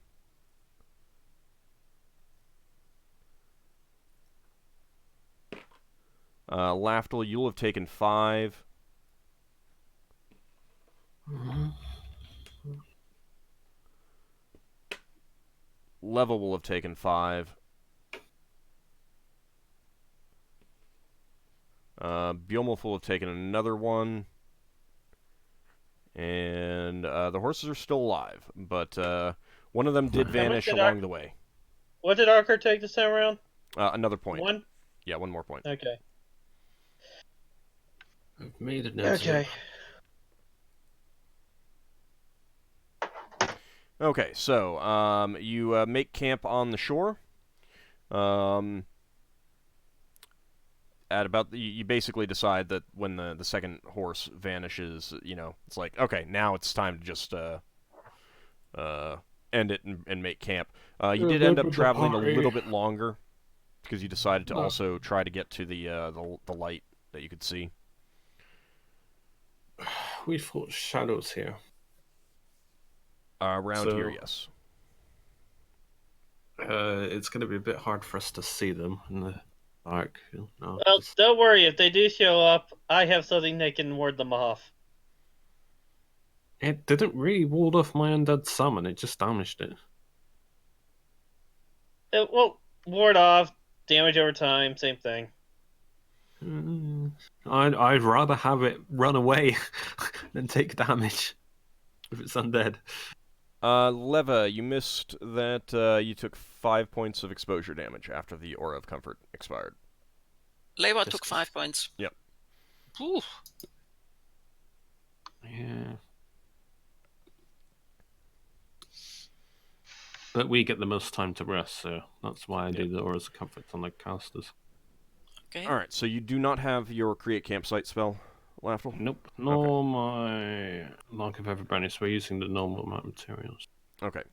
Lafdul, you'll have taken 5. Leva will have taken 5. Beowulf will have taken another 1. And the horses are still alive, but one of them did vanish along the way. What did Ockar take this time around? Another point. 1? Yeah, 1 more point. Okay. I've made a note. Okay. Okay, so you make camp on the shore. At about you basically decide that when the second horse vanishes, it's like, okay, now it's time to just end it and make camp. You did end up traveling a little bit longer because you decided to also try to get to the light that you could see. We fought shadows here. Around here, yes. It's going to be a bit hard for us to see them in the dark. No, well, don't worry. If they do show up, I have something that can ward them off. It didn't really ward off my undead summon. It just damaged it. It will ward off, damage over time, same thing. I'd rather have it run away than take damage if it's undead. Leva, you missed that you took 5 points of exposure damage after the Aura of Comfort expired. Leva took 5 points. Yep. Ooh. Yeah. But we get the most time to rest, so that's why I do the Auras of Comfort on the casters. Okay. Alright, so you do not have your Create Campsite spell, Lafdul? Nope. Nor my Mark of Everburning, we're using the normal amount of materials. Okay.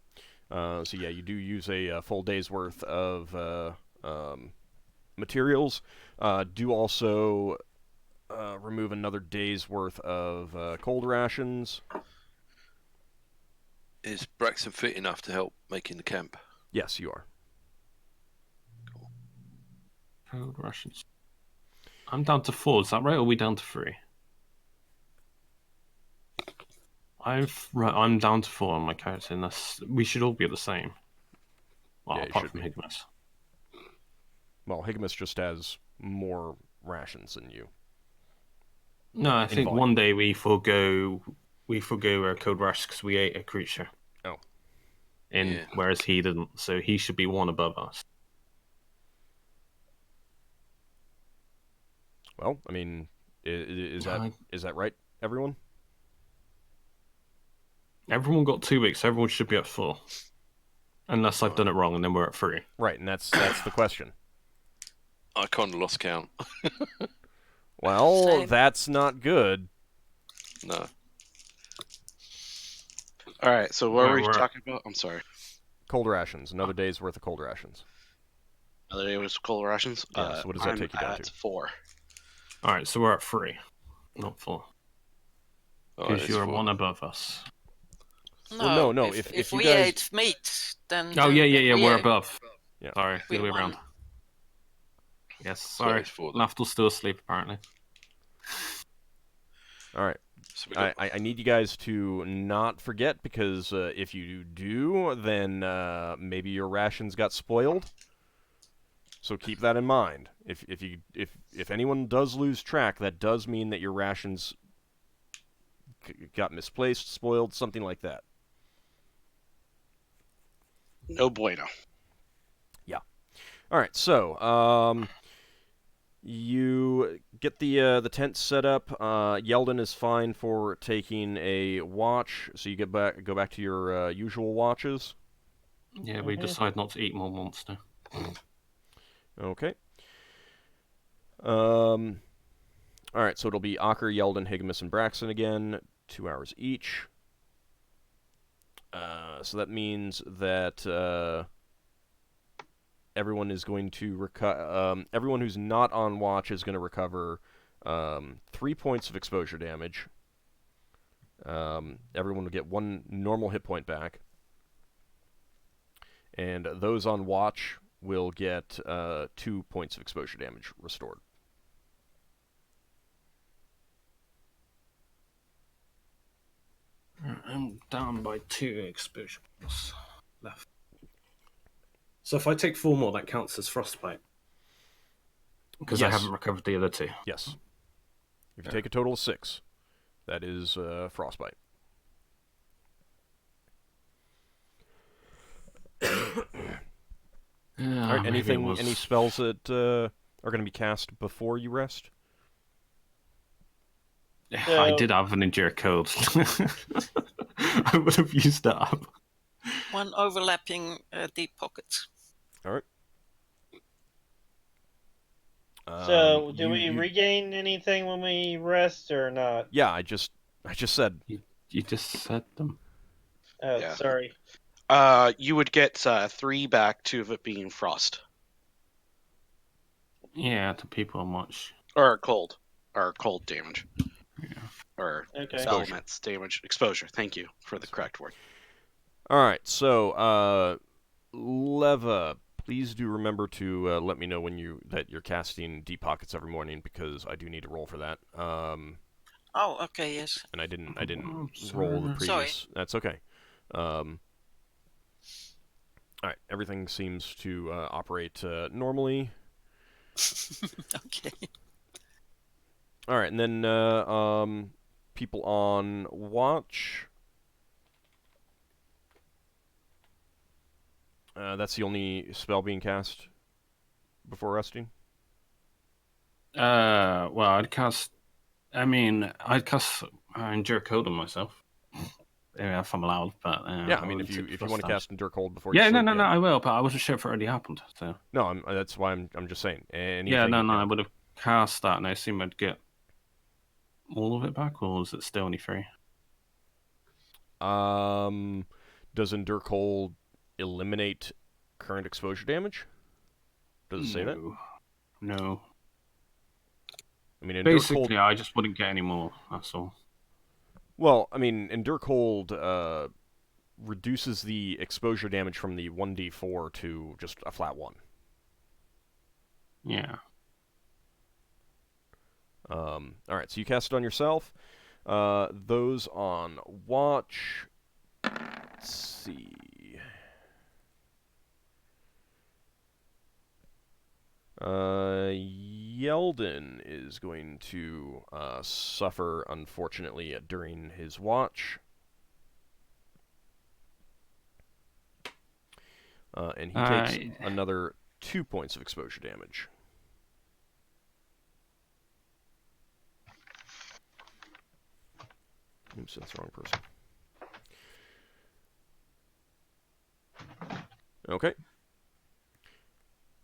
So yeah, you do use a full day's worth of materials. Do also remove another day's worth of cold rations. Is Braxon fit enough to help making the camp? Yes, you are. Cold rations. I'm down to 4, is that right? Or are we down to 3? I'm down to 4 on my character, and we should all be the same. Well, Yeah, apart from Higgimus. Well, Higgimus just has more rations than you. No, I think one day we forgo our code rash because we ate a creature. Oh. Whereas he didn't, so he should be 1 above us. Well, I mean, is that right, everyone? Everyone got 2 weeks. Everyone should be at 4, unless I've done it wrong, and then we're at 3. Right, and that's the question. I kind of lost count. Well, Same. that's not good. No. All right, so what were we talking about? I'm sorry. Cold rations. Another day's worth of cold rations. Another day was cold rations? Yeah, so what does that take you down to? to? 4. Alright, so we're at 3, not 4. Because you are 4. 1 above us. No, no. If you we guys... ate meat, then. Oh, then yeah, we're ate. above. Yeah. Sorry, the other way won. around. Yes, sorry. Lafdul's still asleep, apparently. Alright. I need you guys to not forget, because if you do, then maybe your rations got spoiled. So keep that in mind. If anyone does lose track, that does mean that your rations got misplaced, spoiled, something like that. No bueno. Yeah. All right. So, you get the tent set up. Yeldan is fine for taking a watch, so you go back to your usual watches. Yeah, we decide not to eat more monster. Okay. All right. So it'll be Ockar, Yeldan, Higgimus, and Braxon again. 2 hours each. So that means that everyone is going to everyone who's not on watch is going to recover 3 points of exposure damage. Everyone will get 1 normal hit point back, and those on watch will get 2 points of exposure damage restored. I'm down by 2 exposure points left. So if I take 4 more, that counts as frostbite. Because I Yes. haven't recovered the other 2. Yes. If you take a total of 6, that is frostbite. All right, any spells that are going to be cast before you rest? I did have an endure code. I would have used that up. One overlapping deep pockets. All right. So, do we regain anything when we rest or not? Yeah, I just said. You just said them. Oh, Yeah. sorry. You would get 3 back, 2 of it being frost. Yeah, to people on watch. Or cold damage. Yeah. Or Okay. elements damage. Exposure. Thank you for the correct word. All right, so Leva, please do remember to let me know when you're casting deep pockets every morning, because I do need to roll for that. Oh, okay, yes. And I didn't roll the previous. Sorry. That's okay. All right, everything seems to operate normally. Okay. All right, and then people on watch. That's the only spell being cast before resting. Well, I'd cast Endure Cold on myself. If I'm allowed, but yeah, I mean, if you want to cast Endure Cold before yeah, you sleep, no, I will, but I wasn't sure if it already happened. So no, that's why I'm just saying. yeah, no, I would have cast that, and I assume I'd get all of it back, or is it still only 3? Does Endure Cold eliminate current exposure damage? Does it say that? No. I mean, Endure Basically, Cold... I just wouldn't get any more. That's all. Well, I mean, Endure Cold reduces the exposure damage from the 1d4 to just a flat 1. Yeah. All right, so you cast it on yourself. Those on watch. Let's see. Yeldan is going to suffer, unfortunately, during his watch. And he takes another 2 points of exposure damage. Oops, that's the wrong person. Okay.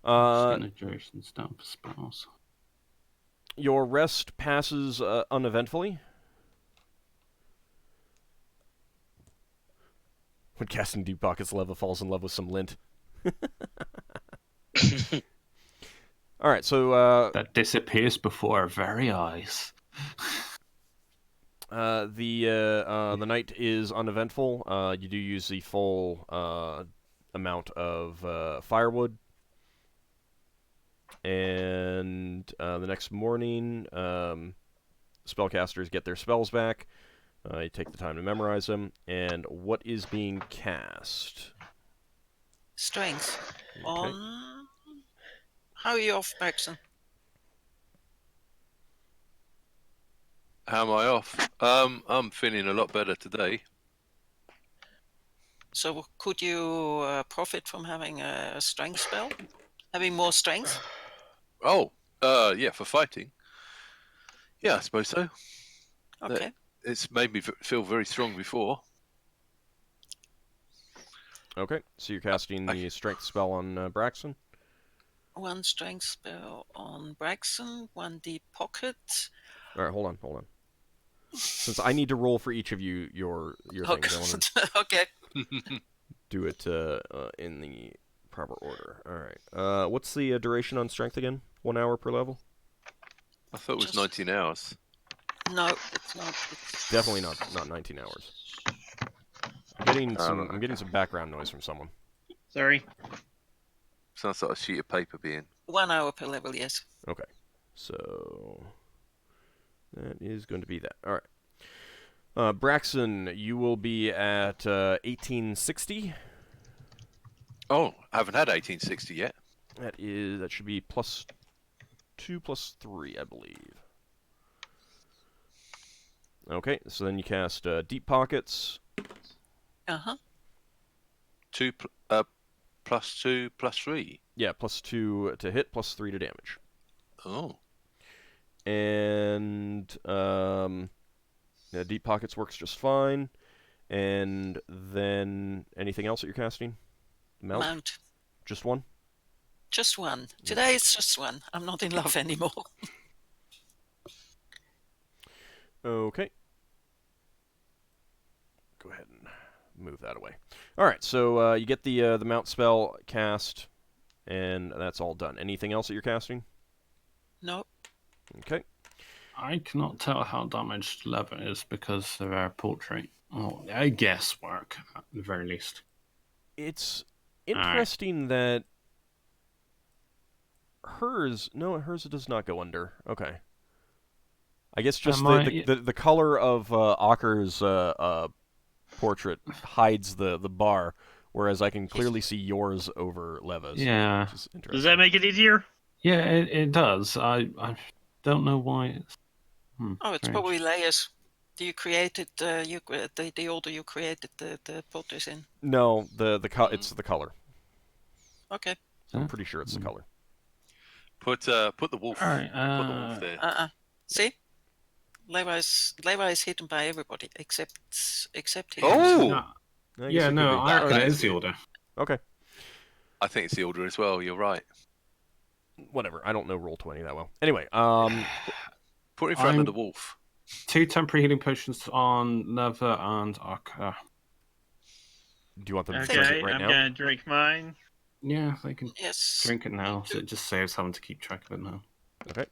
Duration stamp for spells. Your rest passes uneventfully. When casting Deep Pockets, Leva falls in love with some lint. All right, so that disappears before our very eyes. The night is uneventful. You do use the full amount of firewood, and the next morning, spellcasters get their spells back. You take the time to memorize them. And what is being cast? Strength. Okay. On... How are you off, Braxon? How am I off? I'm feeling a lot better today. So could you profit from having a strength spell? Having more strength? Oh, yeah, for fighting. Yeah, I suppose so. Okay. It's made me feel very strong before. Okay, so you're casting the strength spell on Braxon? 1 strength spell on Braxon, 1 deep pocket. All right, hold on. Since I need to roll for each of you your things, I want to Okay. do it in the proper order. All right. What's the duration on strength again? 1 hour per level? I thought it was 19 hours. No, it's not. It's... Definitely not 19 hours. I'm getting some background noise from someone. Sorry. Sounds like a sheet of paper being... 1 hour per level, yes. Okay. So that is going to be that. All right. Braxon, you will be at 1860. Oh, I haven't had 1860 yet. That should be +2 +3, I believe. Okay, so then you cast Deep Pockets. 2 +2 +3. Yeah, +2 to hit, +3 to damage. Oh. And Deep Pockets works just fine. And then anything else that you're casting? Mount. Just one? Just one. Today it's just one. I'm not in love anymore. Okay. Go ahead and move that away. All right, so you get the mount spell cast, and that's all done. Anything else that you're casting? No. Okay. I cannot tell how damaged Leva is because of our portrait. Oh, I guess work at the very least. It's interesting that hers does not go under. Okay. I guess just the color of Ockar's portrait hides the bar, whereas I can clearly see yours over Leva's. Yeah. Does that make it easier? Yeah, it does. I don't know why it's... it's strange. probably layers. Do you created the order you created the potters in? No, it's the color. Okay. I'm pretty sure it's the color. Put the wolf. All right, put the wolf there. See, Leva is hidden by everybody except him. Oh. I reckon it is the order. Okay. I think it's the order as well. You're right. Whatever. I don't know Roll20 that well. Anyway, put it in front of the wolf. 2 temporary healing potions on Leva and Ockar. Do you want them to Okay, drink it right I'm now? gonna drink mine. Yeah, they can Yes. drink it now, so it just saves having to keep track of it now. Okay.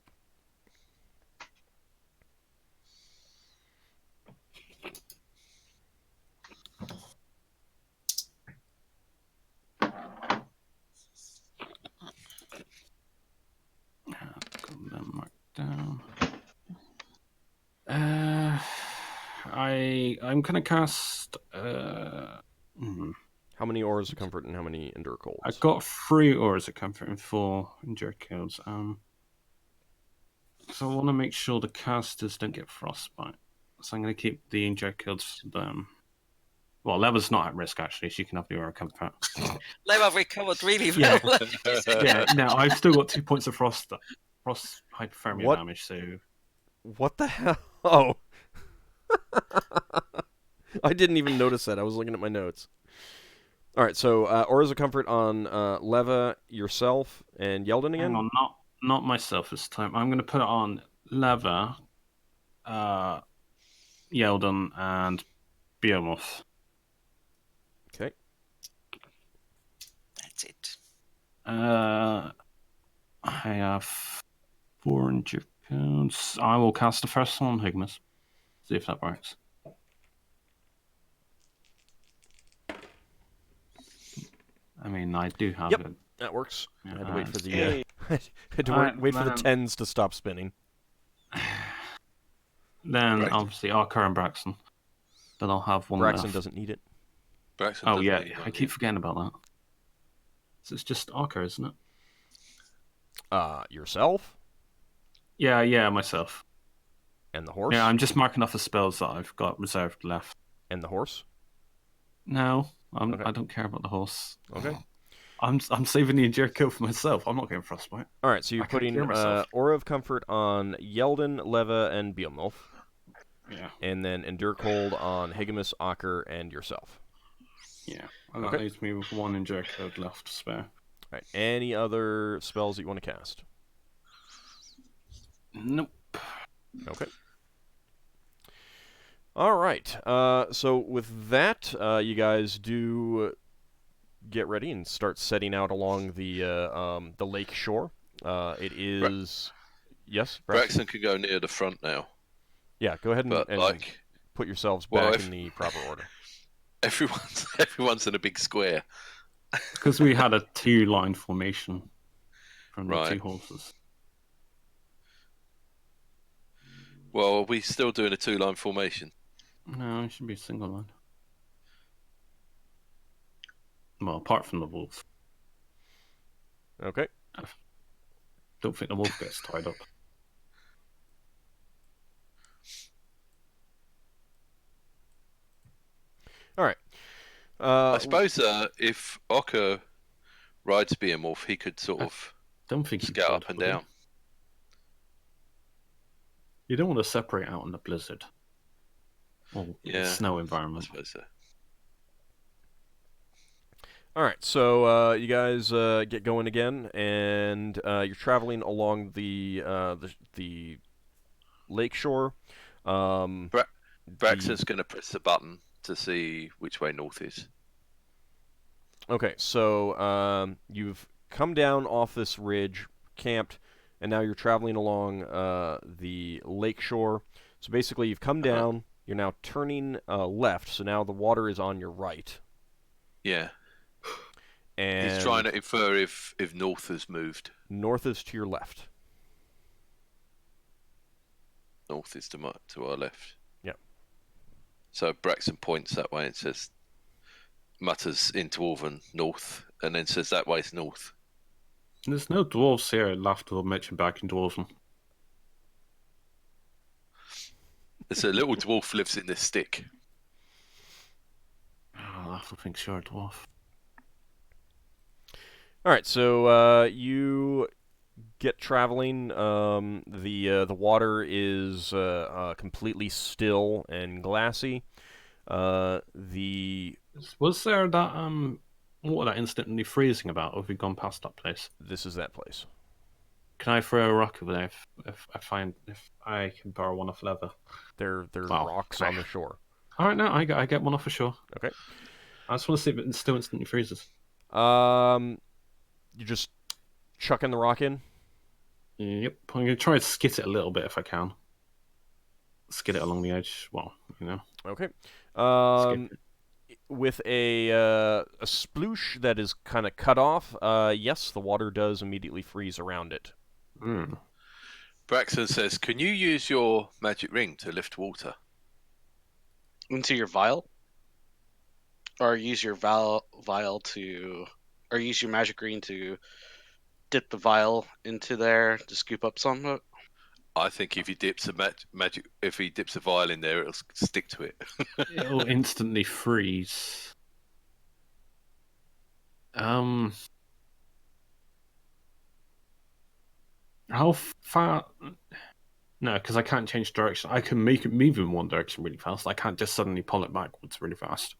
Got them marked down. I'm gonna cast. How many Auras of Comfort and how many Endure Colds? I got 3 Auras of Comfort and 4 Endure Colds. So I want to make sure the casters don't get frostbite. So I'm going to keep the Endure Colds for them. Well, Leva's not at risk actually. She can have the Aura of Comfort. Leva recovered really well. Yeah. No, I've still got 2 points of frost hypothermia damage. So. What the hell? Oh. I didn't even notice that. I was looking at my notes. All right, so Auras of Comfort on Leva, yourself, and Yeldan again? Hang on, not myself this time. I'm going to put it on Leva, Yeldan, and Behemoth. Okay. That's it. I have 4 Endure Codes. I will cast the first one on Higgimus. See if that works. I mean, I do have it. That works. Yeah, I had to wait for the wait for the 10s to stop spinning. Then Right. obviously Ockar and Braxon. Then I'll have one Braxon left. doesn't need it. Braxon Oh doesn't yeah, need one, I keep forgetting about that. So it's just Ockar, isn't it? Yourself Yeah, myself. and the horse. Yeah, I'm just marking off the spells that I've got reserved left. And the horse. No, Okay. I don't care about the horse. Okay. I'm saving the Endure Kill for myself. I'm not getting frostbite. All right, so you're I can't putting hear myself. Aura of Comfort on Yeldan, Leva, and Behemoth, Yeah. and then Endure Cold on Higgimus, Ockar, and yourself. Yeah. And that Okay. leaves me with 1 Endure Code left to spare. All right. Any other spells that you want to cast? Nope. Okay. All right. So with that, you guys do get ready and start setting out along the lake shore. It is yes. Braxon can go near the front now. Yeah. Go ahead But and put yourselves back in the proper order. Everyone's in a big square. Because we had a 2-line formation from the Right. 2 horses. Well, are we still doing a 2-line formation? No, it should be a single line. Well, apart from the wolf. Okay. I don't think the wolf gets tied up. All right. I suppose if Ockar rides Behemoth, he could sort of don't think scout up and down. You don't want to separate out in the blizzard. Or snow I environment. suppose so. All right, so you guys get going again, and you're traveling along the lake shore. Braxon's going to press the button to see which way north is. Okay, so you've come down off this ridge, camped, and now you're traveling along the lake shore. So basically, you've come down. You're now turning left, so now the water is on your right. Yeah. And he's trying to infer if north has moved. North is to your left. North is to our left. Yep. So Braxon points that way and says, mutters in Dwarven north, and then says that way's north. There's no dwarves here. Lafdul mentioned back in Dwarven. There's a little dwarf lives in this stick. Oh, Lafdul thinks you're a dwarf. All right, so you get traveling. The water is completely still and glassy. Was there that water that instantly freezing about? Or have we gone past that place? This is that place. Can I throw a rock over there if I can borrow one off Leather? There's rocks on the shore. All right, no, I get one off for sure. Okay. I just want to see if it still instantly freezes. You just chucking the rock in? Yep. I'm going to try and skid it a little bit if I can. Skid it along the edge. Well, Okay. With a sploosh that is kind of cut off, yes, the water does immediately freeze around it. Braxon says, can you use your magic ring to lift water? Into your vial? Or use your vial to... Or use your magic ring to dip the vial into there to scoop up some of it? I think if he dips a vial in there, it'll stick to it. It'll instantly freeze. How far? No, because I can't change direction. I can make it move in one direction really fast. I can't just suddenly pull it backwards really fast.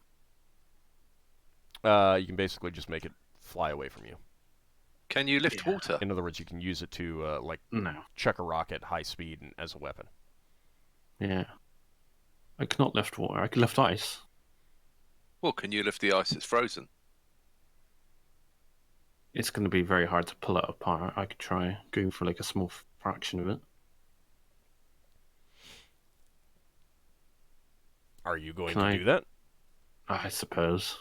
You can basically just make it fly away from you. Can you lift water? In other words, you can use it to chuck a rock at high speed as a weapon. Yeah. I cannot lift water. I can lift ice. Well, can you lift the ice that's frozen? It's going to be very hard to pull it apart. I could try going for a small fraction of it. Are you going to do that? I suppose.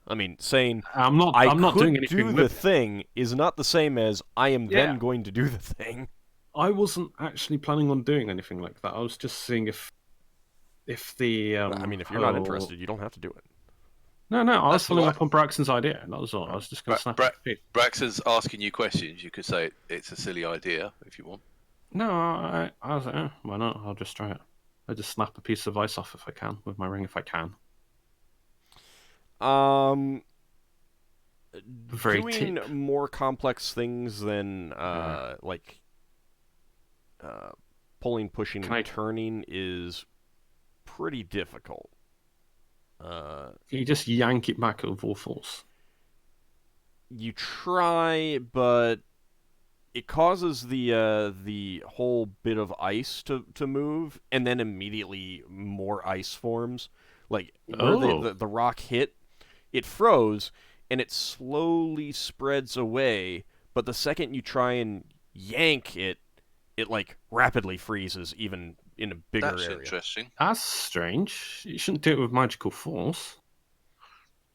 I mean, saying I'm not doing anything. Do the thing is not the same as I am then going to do the thing. I wasn't actually planning on doing anything like that. I was just seeing if the. I mean, if you're not interested, you don't have to do it. No. I was following up on Braxton's idea. That was all. I was just going to snap it. Braxton's asking you questions. You could say it's a silly idea if you want. No, I was like, why not? I'll just try it. I just snap a piece of ice off if I can with my ring if I can. Doing more complex things than pulling, pushing, and turning is pretty difficult. You just yank it back at full force. You try, but it causes the whole bit of ice to move, and then immediately more ice forms. Where the rock hit, it froze, and it slowly spreads away, but the second you try and yank it, it rapidly freezes, even in a bigger area. That's interesting. That's strange. You shouldn't do it with magical force.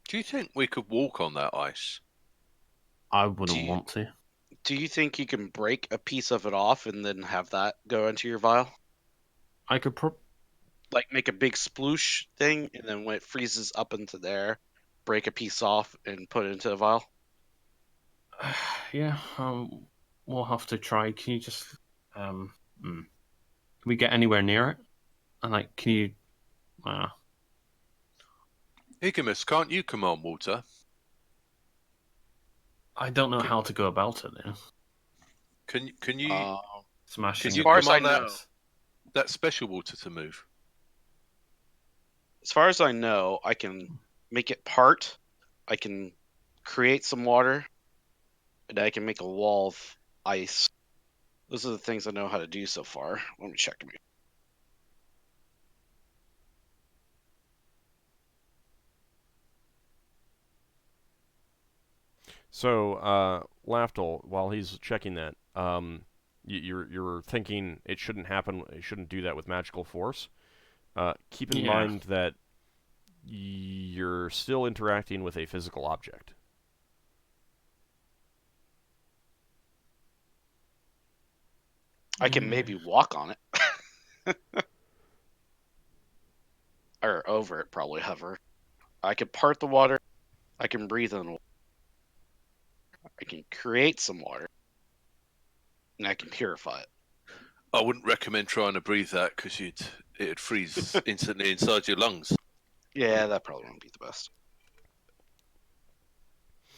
Do you think we could walk on that ice? I wouldn't want to. Do you think you can break a piece of it off and then have that go into your vial? I could like make a big sploosh thing, and then when it freezes up into there, break a piece off and put it into a vial? Yeah, we'll have to try. Can you just can we get anywhere near it? And like, can you? Higgimus, can't you command water? I don't know how to go about it. Now. Can you Smashing? Can you far as I command know, that special water to move? as far as I know, I can make it part. I can create some water, and I can make a wall of ice. Those are the things I know how to do so far. Let me check. So, Lafdul, while he's checking that, you're thinking it shouldn't happen. It shouldn't do that with magical force. Keep in mind that you're still interacting with a physical object. I can maybe walk on it. Or over it, probably hover. I can part the water. I can breathe in water. I can create some water. And I can purify it. I wouldn't recommend trying to breathe that because it'd freeze instantly inside your lungs. Yeah, that probably won't be the best.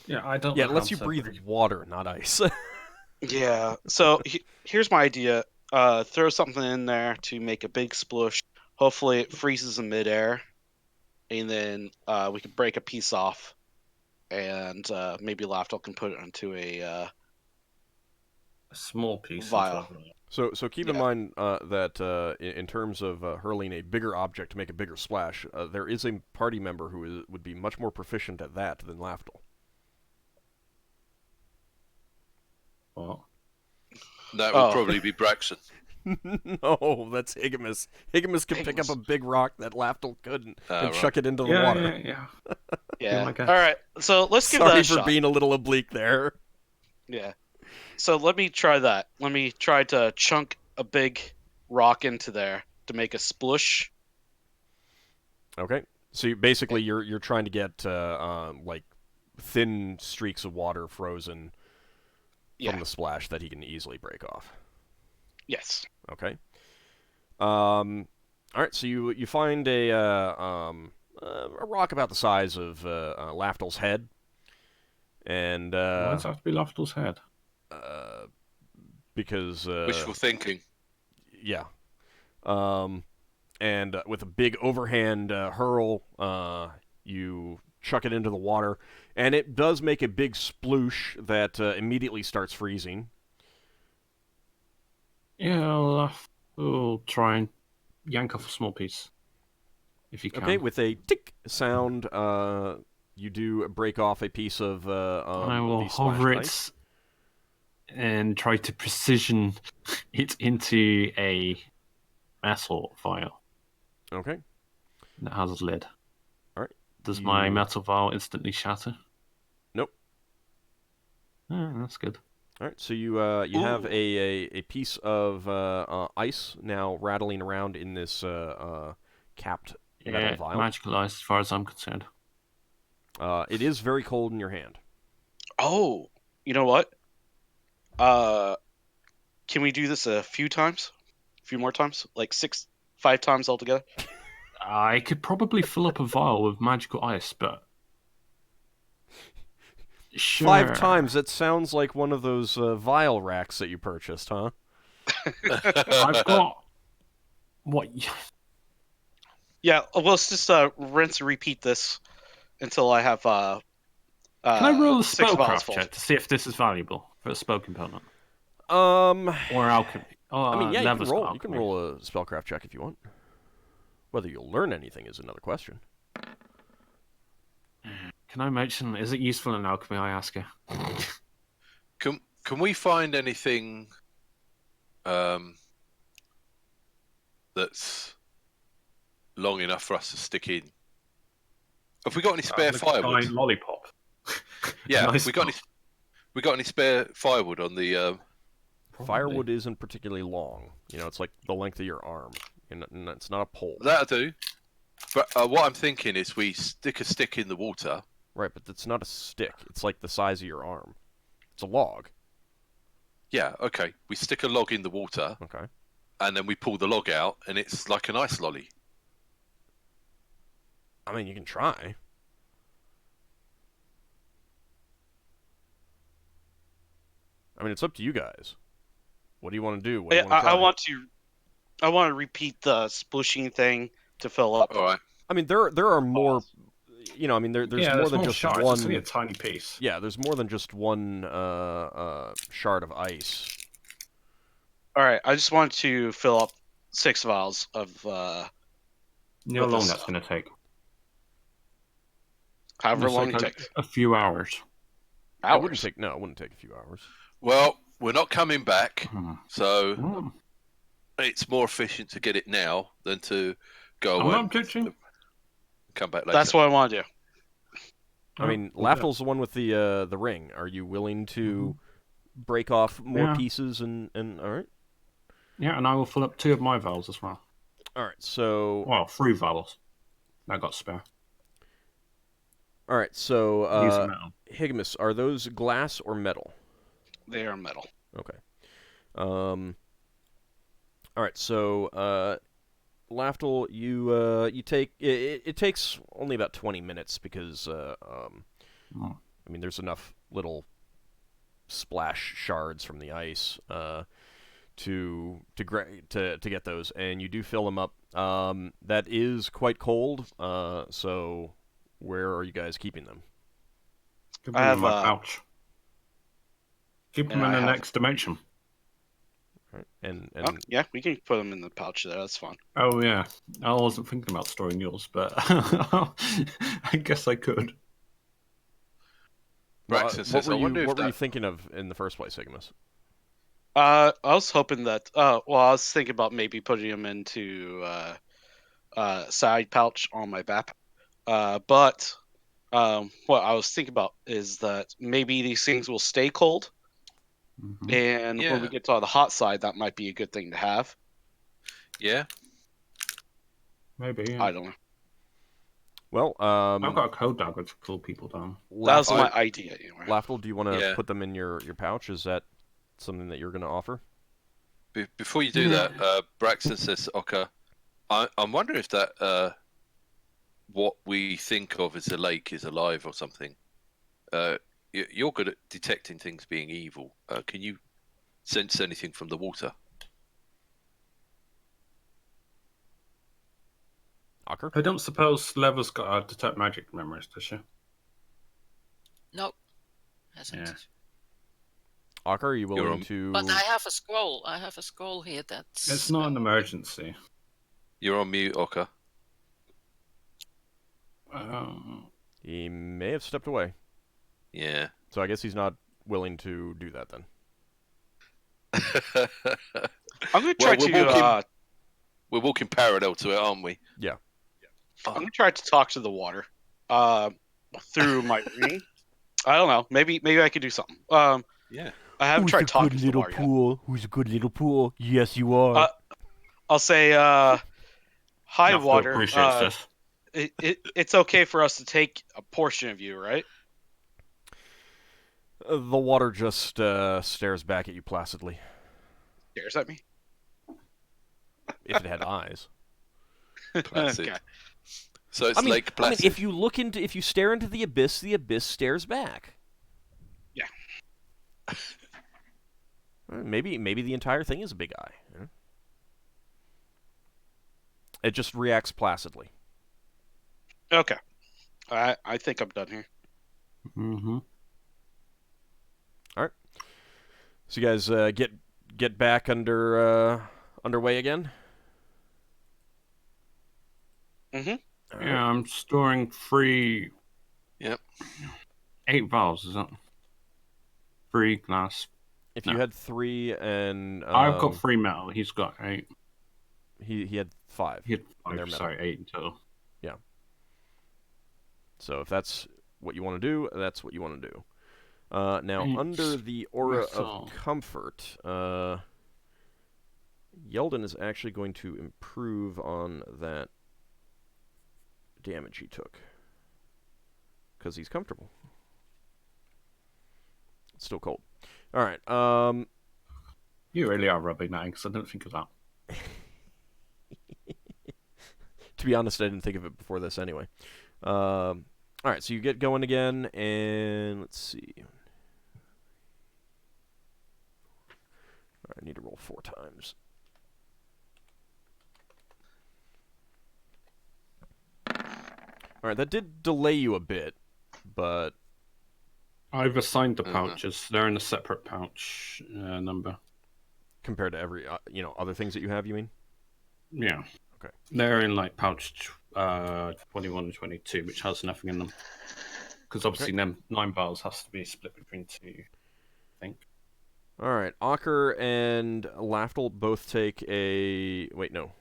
Yeah, I don't. Yeah, it lets you breathe water, not ice. Yeah. So here's my idea. Throw something in there to make a big splush. Hopefully it freezes in midair, and then we can break a piece off, and maybe Lafdul can put it into a small piece vial. So keep in mind that in terms of hurling a bigger object to make a bigger splash, there is a party member who would be much more proficient at that than Lafdul. What? That would probably be Braxon. No, that's Higgimus. Higgimus can pick up a big rock that Lafdul couldn't and chuck it into the water. Yeah. All right. So let's give that a shot. Sorry for being a little oblique there. Yeah. So let me try that. Let me try to chunk a big rock into there to make a splush. Okay. So you're trying to get like thin streaks of water frozen from the splash that he can easily break off. Yes. Okay. All right. So you find a rock about the size of Lafdul's head, and why does it have to be Lafdul's head? Because wishful thinking. Yeah. And with a big overhand hurl, you chuck it into the water, and it does make a big sploosh that immediately starts freezing. Yeah, we'll try and yank off a small piece, if you can. Okay, with a tick sound, you do break off a piece of I will hover it and try to precision it into a metal vial. Okay. That has a lid. All right. Does my metal vial instantly shatter? Nope. Oh, that's good. All right, so you have a piece of ice now rattling around in this capped metal vial. Magical ice, as far as I'm concerned. It is very cold in your hand. Oh, you know what? Can we do this a few times? A few more times? Like 5 times altogether? I could probably fill up a vial with magical ice, but... Sure. 5 times? That sounds like one of those vial racks that you purchased, huh? I've got... What? Yeah, let's just rinse and repeat this until I have... Can I roll a spellcraft check to see if this is valuable for a spell component? Or alchemy? I mean, yeah, you can roll a spellcraft check if you want. Whether you'll learn anything is another question. Can I mention, is it useful in alchemy, I ask her? Can we find anything that's long enough for us to stick in? Have we got any spare firewood? Lollipop. Yeah, nice we got any spare firewood on the... Firewood isn't particularly long. You know, it's like the length of your arm. It's not a pole. That'll do. But what I'm thinking is we stick a stick in the water. Right, but it's not a stick. It's like the size of your arm. It's a log. Yeah, okay. We stick a log in the water. Okay. And then we pull the log out, and it's like an ice lolly. I mean, you can try. I mean, it's up to you guys. What do you want to do? What do you want to try? I want to repeat the splooshing thing to fill up. All right. I mean, there are more. You know, I mean, there's more than just shards. one. It's only a tiny piece. Yeah, there's more than just one shard of ice. All right, I just want to fill up 6 vials of. How long that's going to take? However long it takes. A few hours. Hours? It wouldn't take a few hours. Well, we're not coming back, so it's more efficient to get it now than to go away. I'm not judging. Come back later. That's what I want to do. I mean, Lafdul's the one with the ring. Are you willing to break off more pieces and all right? Yeah, and I will fill up 2 of my vials as well. All right, so 3 vials. I got spare. All right, so metal. Higgimus, are those glass or metal? They are metal. Okay. All right, so Lafdul, you take it takes only about 20 minutes because I mean there's enough little splash shards from the ice to get those, and you do fill them up. That is quite cold. So where are you guys keeping them? Keep them in my pouch. Keep them in the next dimension. Right. And yeah, we can put them in the pouch there. That's fine. Oh yeah, I wasn't thinking about storing yours, but I guess I could. Braxon says, what were you thinking of in the first place, Higgimus? I was hoping that. I was thinking about maybe putting them into side pouch on my back. But what I was thinking about is that maybe these things will stay cold. Mm-hmm. And when we get to the hot side, that might be a good thing to have. Yeah. Maybe. Yeah. I don't know. Well, I've got a code dagger to pull people down. That was my idea, anyway. Lafdul, do you want to put them in your pouch? Is that something that you're going to offer? Before you do that, Braxon says, Ockar, I'm wondering if that what we think of as a lake is alive or something. You're good at detecting things being evil. Can you sense anything from the water? Ockar? I don't suppose Leva's got a detect magic memories, does she? No, hasn't. Yeah. Ockar, are you willing to... But I have a scroll. I have a scroll here that's... It's not an emergency. You're on mute, Ockar. He may have stepped away. Yeah. So I guess he's not willing to do that then. I'm going to try we're walking parallel to it, aren't we? Yeah. I'm going to try to talk to the water through my ring. I don't know. Maybe I could do something. Yeah. I haven't tried talking to the water yet. Who's a good little pool? Yes, you are. I'll say, hi, water. Appreciates this. It's okay for us to take a portion of you, right? The water just stares back at you placidly. Stares at me? If it had eyes. Placid. Okay. So it's Lake Placid. I mean, if you stare into the abyss stares back. Yeah. Maybe the entire thing is a big eye. You know? It just reacts placidly. Okay. I think I'm done here. Mm-hmm. All right. So you guys get back underway again. Mm-hmm. Yeah, I'm storing 3. Yep. 8 vials, is that? 3 glass. If you had 3 and I've got 3 metal. He's got 8. He had 5. He had and they're 5. metal. Sorry, 8 in total. Yeah. So if that's what you want to do, that's what you want to do. Now, under the aura of comfort, Yeldan is actually going to improve on that damage he took. Because he's comfortable. It's still cold. Alright, You really are rubbing that in, because I don't think of that. to be honest, I didn't think of it before this anyway. Alright, so you get going again, and let's see. I need to roll 4 times. Alright, that did delay you a bit, but... I've assigned the pouches. They're in a separate pouch number. Compared to every, other things that you have, you mean? Yeah. Okay. They're in, like, pouch 21 and 22, which has nothing in them. Because obviously them 9 vials has to be split between 2, I think. Alright, Ockar and Lafdul both take a... Wait, no.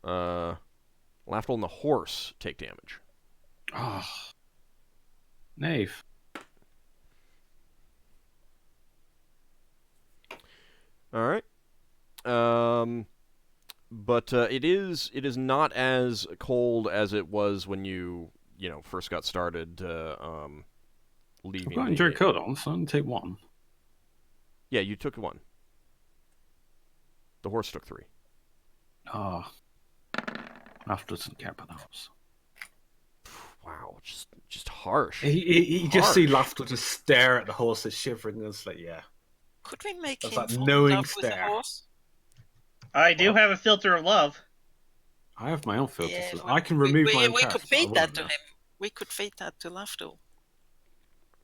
Lafdul and the horse take damage. Ah. Knave. Alright. But it is not as cold as it was when you first got started leaving. I've got injury coat on, so I'm going to take 1. Yeah, you took 1. The horse took 3. Ah. After doesn't care about the horse. Wow, just harsh. He just see Lafdul just stare at the horse that's shivering and it's like, yeah. Could we make That's him that fall in knowing love with the stare. horse? I do have a filter of love. I have my own filters. Yeah, so I can remove my own we could characters, but I feed that wouldn't to know. him. We could feed that to Lafdul.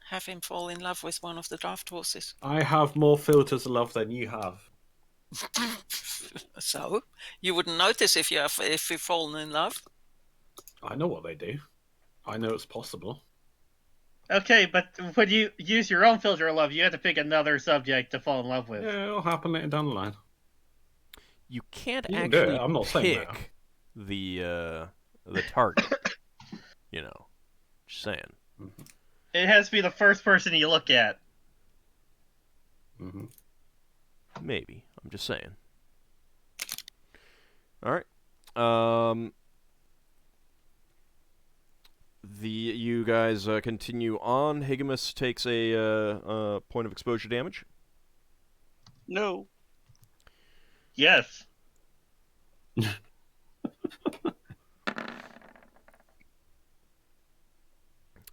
Have him fall in love with one of the draft horses. I have more filters of love than you have. So you wouldn't notice if you've fallen in love. I know what they do. I know it's possible. Okay, but when you use your own filter of love, you have to pick another subject to fall in love with. Yeah, it'll happen later down the line. You can't You can do actually it, I'm not saying that. pick the target. Just saying. Mm-hmm. It has to be the first person you look at. Mm-hmm. Maybe. I'm just saying. Alright. You guys continue on. Higgimus takes a point of exposure damage. No. Yes.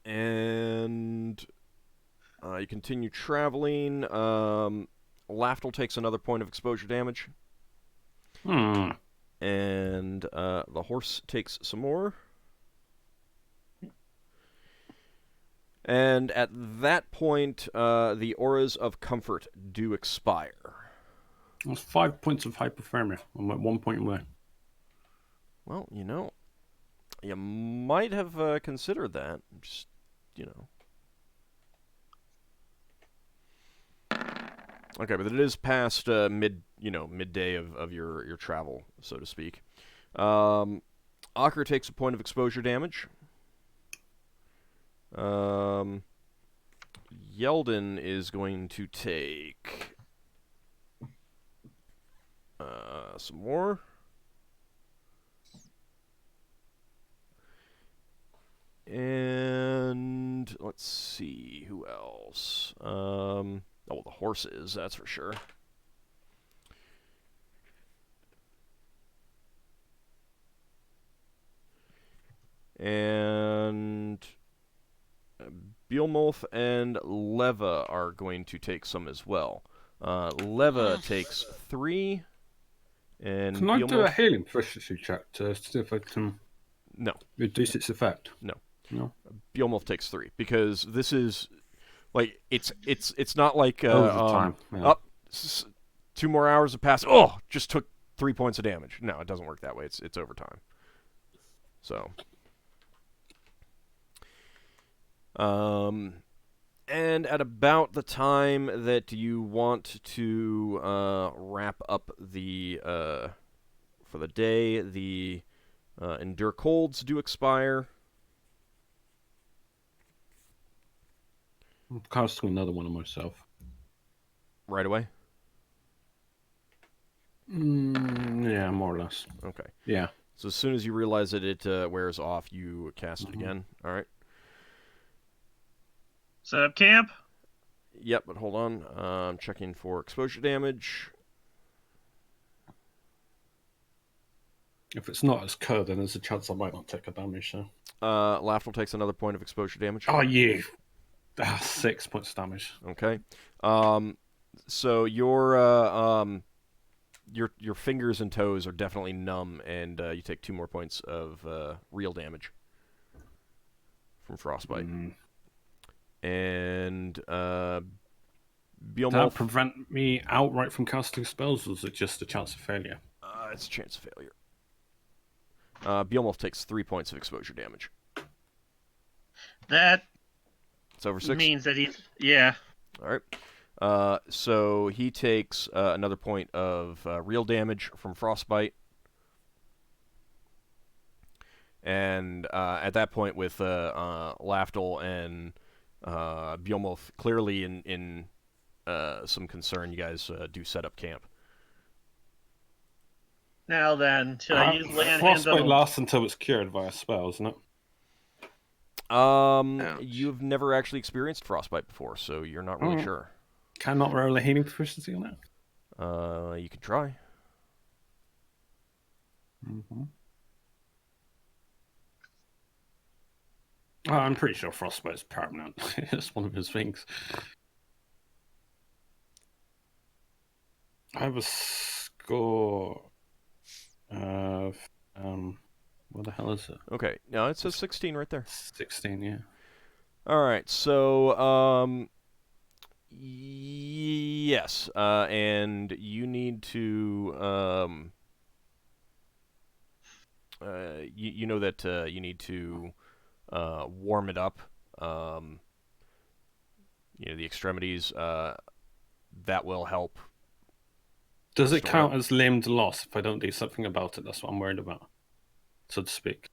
And you continue traveling. Lafdul takes another point of exposure damage. Hmm. And the horse takes some more. And at that point, the auras of comfort do expire. That's 5 points of hypothermia. I'm at 1 point away. Well, you might have considered that. Just, Okay, but it is past midday of your travel, so to speak. Ockar takes a point of exposure damage. Yeldan is going to take some more. And let's see who else. The horses, that's for sure. And Beelmolf and Leva are going to take some as well. Leva takes 3. And Can I do a healing proficiency check to see if I can reduce its effect? No. No. Beelmolf takes 3 because this is it's not like overtime. Yeah. 2 more hours have passed. Oh, just took 3 points of damage. No, it doesn't work that way. It's overtime. So. And at about the time that you want to wrap up for the day, the Endure Colds do expire. I'm casting another one on myself. Right away? Yeah, more or less. Okay. Yeah. So as soon as you realize that it wears off, you cast it again. All right. Set up camp. Yep, but hold on. I'm checking for exposure damage. If it's not as code, then there's a chance I might not take a damage. So. Lafdul takes another point of exposure damage. Oh, you. 6 points of damage. Okay. So your fingers and toes are definitely numb, and you take 2 more points of real damage from frostbite. And Does Beelmolf... that prevent me outright from casting spells, or is it just a chance of failure? It's a chance of failure. Beelmolf takes 3 points of exposure damage. That It's over 6? means that he's... Yeah. Alright. So he takes another point of real damage from frostbite. And at that point, with Lafdul and Beelmolf clearly in some concern, you guys do set up camp. Now then, should I use lay on hands Frostbite on... lasts until it's cured via spell, isn't it? You've never actually experienced frostbite before, so you're not really sure. Cannot roll a healing proficiency on that? You can try. Oh, I'm pretty sure frostbite's permanent. It's one of his things. I have a score of what the hell is it? Okay, no, it says 16 right there. 16, yeah. All right, so yes, and you need to you know that you need to warm it up. You know, the extremities. That will help. Does it count as limbed loss if I don't do something about it? That's what I'm worried about, so to speak.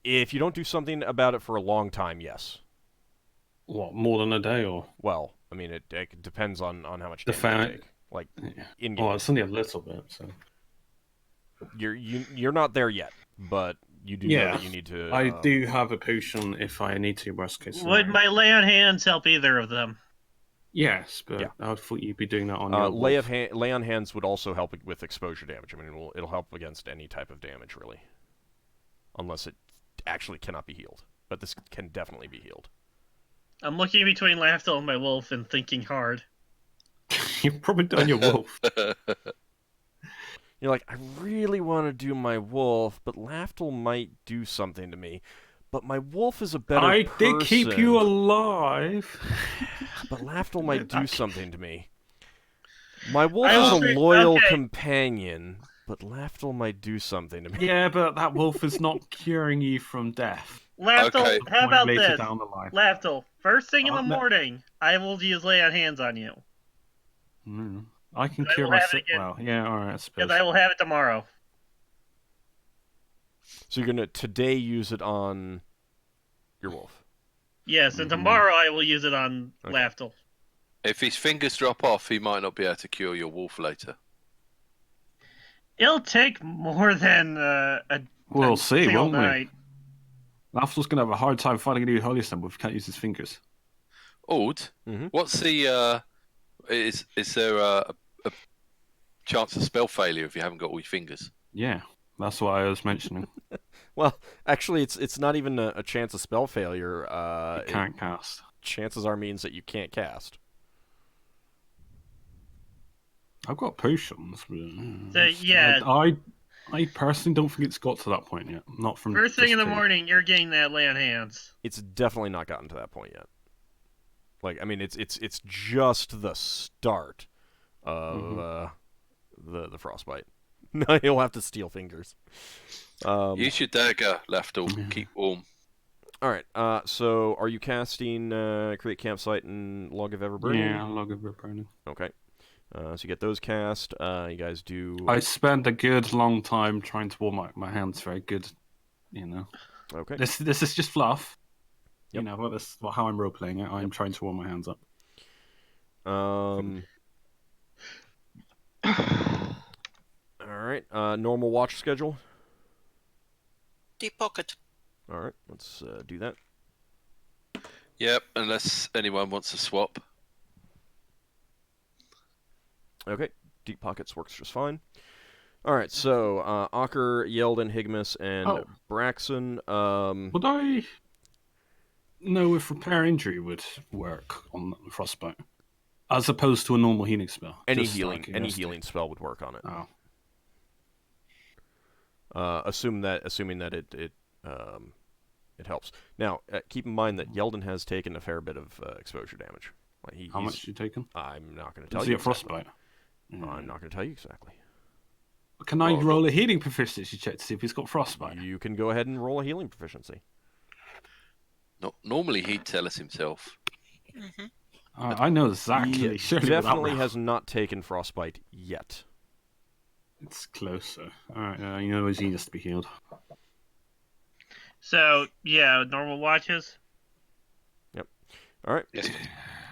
If you don't do something about it for a long time, yes. What, more than a day, or? Well, I mean, it depends on how much The damage you take. Like, in-game. Oh, it's only a little bit, so... You're not there yet, but you do know that you need to... I do have a potion if I need to, worst case scenario. Would my lay on hands help either of them? Yes, but I thought you'd be doing that on your lay on hands would also help with exposure damage. I mean, it'll help against any type of damage, really. Unless it actually cannot be healed. But this can definitely be healed. I'm looking between Lafdul and my wolf and thinking hard. You've probably done your wolf. You're like, I really want to do my wolf, but Lafdul might do something to me. But my wolf is a better person. I did keep you alive. But Lafdul might do something to me. My wolf is a loyal companion, but Lafdul might do something to me. Yeah, but that wolf is not curing you from death. Lafdul, how about this? Down the line. Lafdul, first thing in the morning, I will use lay on hands on you. I can cure myself. Well, yeah, alright, I suppose. Because I will have it tomorrow. So you're going to today use it on your wolf? Yes, and tomorrow I will use it on Lafdul. If his fingers drop off, he might not be able to cure your wolf later. It'll take more than We'll see, won't we? night. Lafdul's going to have a hard time fighting a new holy symbol if he can't use his fingers. Auld, what's the... Is there a chance of spell failure if you haven't got all your fingers? Yeah, that's what I was mentioning. Well, actually, it's not even a chance of spell failure. You can't cast. Chances are means that you can't cast. I've got potions. But, yeah. I personally don't think it's got to that point yet. Not from first thing in the morning, you're getting that lay on hands. It's definitely not gotten to that point yet. Like, I mean, it's just the start of the frostbite. No, you'll have to steal fingers. Use your dagger, Lafdul. Keep warm. All right. So, are you casting Create Campsite and Log of Everburning? Yeah, Log of Everburning. Okay. So you get those cast. You guys do... I spent a good long time trying to warm my hands very good, you know. Okay. This is just fluff. Yep. You know, this is how I'm role-playing it. I'm trying to warm my hands up. All Alright, normal watch schedule. Deep pocket. Alright, let's do that. Yep, unless anyone wants to swap. Okay, deep pockets works just fine. Alright, so Ockar, Yeldan, Higgimus, and Braxon. Would I know if repair injury would work on frostbite, as opposed to a normal healing spell? Any Just healing, out of any curiosity. healing spell would work on it. Oh. Assuming that it helps. Now, keep in mind that Yeldan has taken a fair bit of exposure damage. Like How much you taken? I'm not going to tell Is you. it a frostbite? I'm not going to tell you exactly. Can I roll a healing proficiency check to see if he's got frostbite? You can go ahead and roll a healing proficiency. No, normally he'd tell us himself. Mm-hmm. I know exactly. He Surely definitely without has not taken frostbite yet. It's closer. Alright, you know he needs to be healed. So, yeah, normal watches. All right. Yes.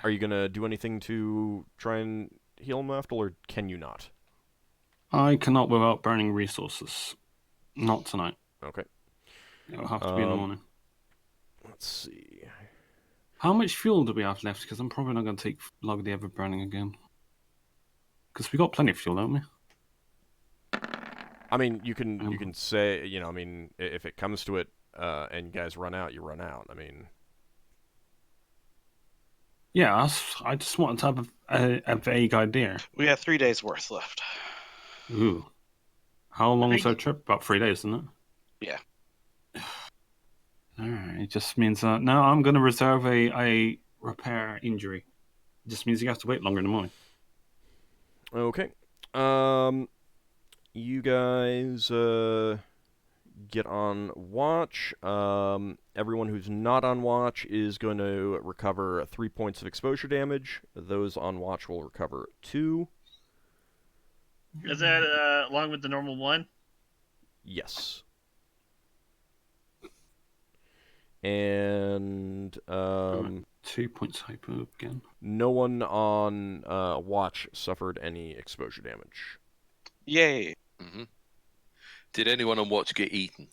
Are you going to do anything to try and heal him, Lafdul, or can you not? I cannot without burning resources. Not tonight. Okay. It'll have to be in the morning. Let's see. How much fuel do we have left? Because I'm probably not going to take log of the ever burning again. Because we got plenty of fuel, don't we? I mean, you can say, I mean, if it comes to it and you guys run out, you run out. I mean... Yeah, I just wanted to have a vague idea. We have 3 days worth left. Ooh. How long is our trip? About 3 days, isn't it? Yeah. Alright, it just means that now I'm going to reserve a repair injury. It just means you have to wait longer in the morning. Okay. You guys get on watch. Everyone who's not on watch is going to recover 3 points of exposure damage. Those on watch will recover 2. Is that along with the normal 1? Yes. And 2 points hypo again. no one on watch suffered any exposure damage. Yay. Mm-hmm. Did anyone on watch get eaten?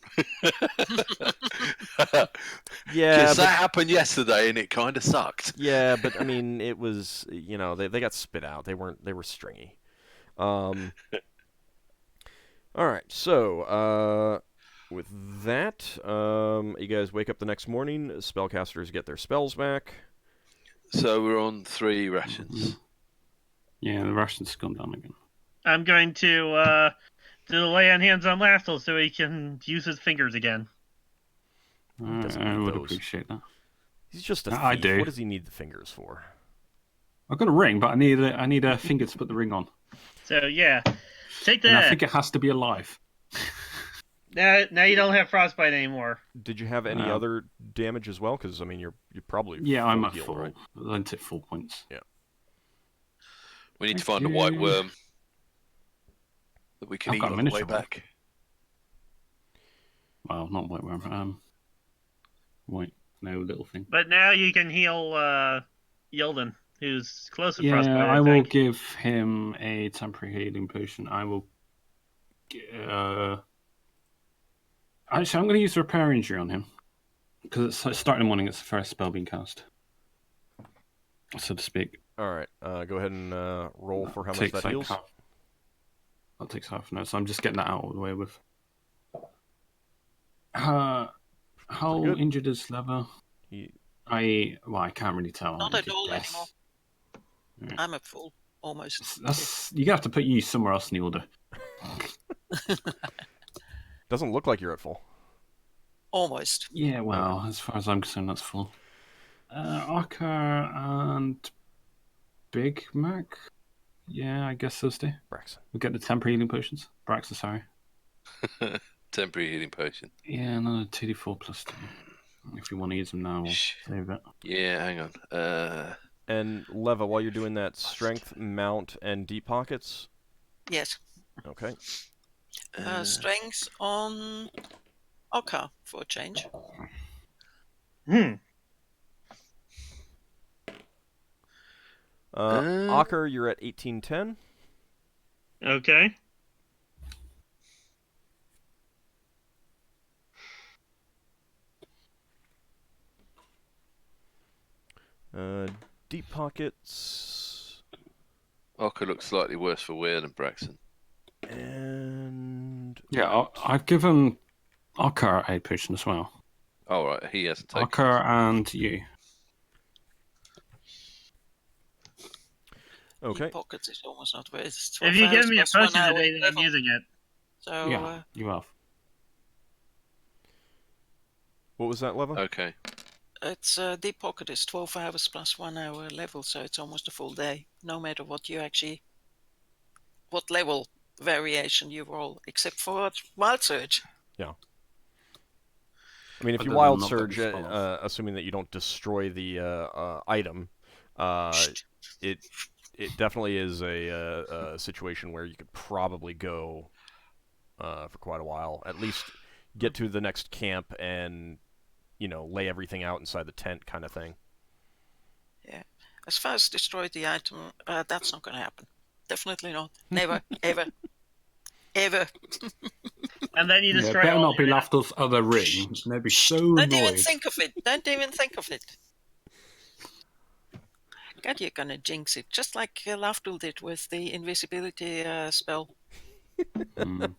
Yeah, because that happened yesterday and it kind of sucked. Yeah, but I mean, it was they got spit out. They were stringy. All right, so with that, you guys wake up the next morning. Spellcasters get their spells back. So we're on 3 rations. Yeah, the rations gone down again. I'm going to do the lay on hands on Lafdul so he can use his fingers again. I would appreciate that. He's just a thief. I do. What does he need the fingers for? I've got a ring, but I need a finger to put the ring on. So yeah, take that. And I think it has to be alive. Now you don't have frostbite anymore. Did you have any other damage as well? Because I mean, you're probably I'm at healed, full. right? I lent it 4 points. Yeah. We need to find a white worm that we can eat on the way back. Well, not white worm. No little thing. But now you can heal Yeldan, who's close to Yeah, frostbite. I will give him a temporary healing potion. I will. Actually, I'm going to use repair injury on him because it's starting in the morning. It's the first spell being cast, so to speak. All right, go ahead and roll for how much that heals. That takes half an hour, so I'm just getting that out of the way with. How injured is Leva? I can't really tell. Not at all anymore. Yeah. I'm at full, almost. You have to put you somewhere else in the order. Doesn't look like you're at full. Almost. Yeah, well, as far as I'm concerned, that's full. Ockar and Big Mac. Yeah, I guess those two. Braxon. We'll get the temporary healing potions. Braxon, sorry. Temporary healing potion. Yeah, another 2d4 plus 2. If you want to use them now, we'll save it. Yeah, hang on. And Leva, while you're doing that, strength, mount, and deep pockets? Yes. Okay. Strength on Ockar for a change. Ockar, you're at 1810. Okay. Deep pockets. Ockar looks slightly worse for wear than Braxon. And Yeah, I've given Ockar a potion as well. All right, he hasn't taken. Ockar and you. okay. Deep pockets is almost not worth. It's If 12 you give hours me a plus 1 potion hour today, then I'm level. using it. So Yeah, you have. What was that level? Okay. it's deep pocket is 12 hours plus 1 hour level, so it's almost a full day. No matter what level variation you roll, except for wild surge. I mean, if you Other wild than not surge, getting spells. assuming that you don't destroy the item, it definitely is a situation where you could probably go for quite a while. At least get to the next camp and lay everything out inside the tent, kind of thing. Yeah. As far as destroy the item, that's not going to happen. Definitely not. Never, ever, ever. And then you Yeah, destroy better all not be the Lafdul's other ring. They'd be so Don't even annoyed. think of it. Don't even think of it. God, you're going to jinx it. Just like Lafdul did with the invisibility spell. Mm.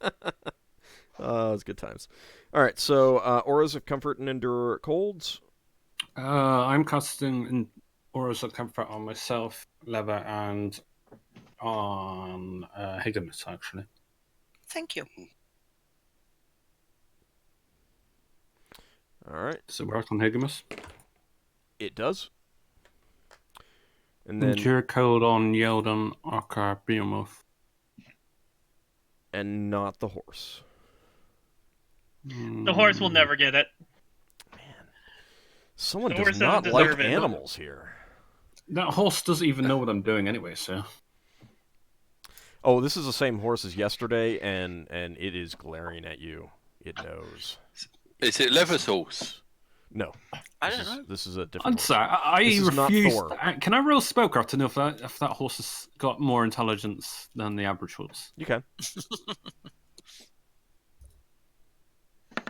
It's good times. All right, so auras of comfort and endure colds. I'm casting Auras of Comfort on myself, Lever, and on Higgimus, actually. Thank you. All right, Does it work on Higgimus? it does. And then Endure Cold on Yeldan, Ockar, Behemoth. and not the horse. The horse will never get it. Someone The does horse not doesn't like deserve it. animals here. That horse doesn't even know what I'm doing anyway, so... Oh, this is the same horse as yesterday, and it is glaring at you. It knows. Is it Lever's horse? No. I don't know. This is a different I'm horse. sorry, I This is not refuse... Thor. Can I roll Spellcraft to know if that horse has got more intelligence than the average horse? You can.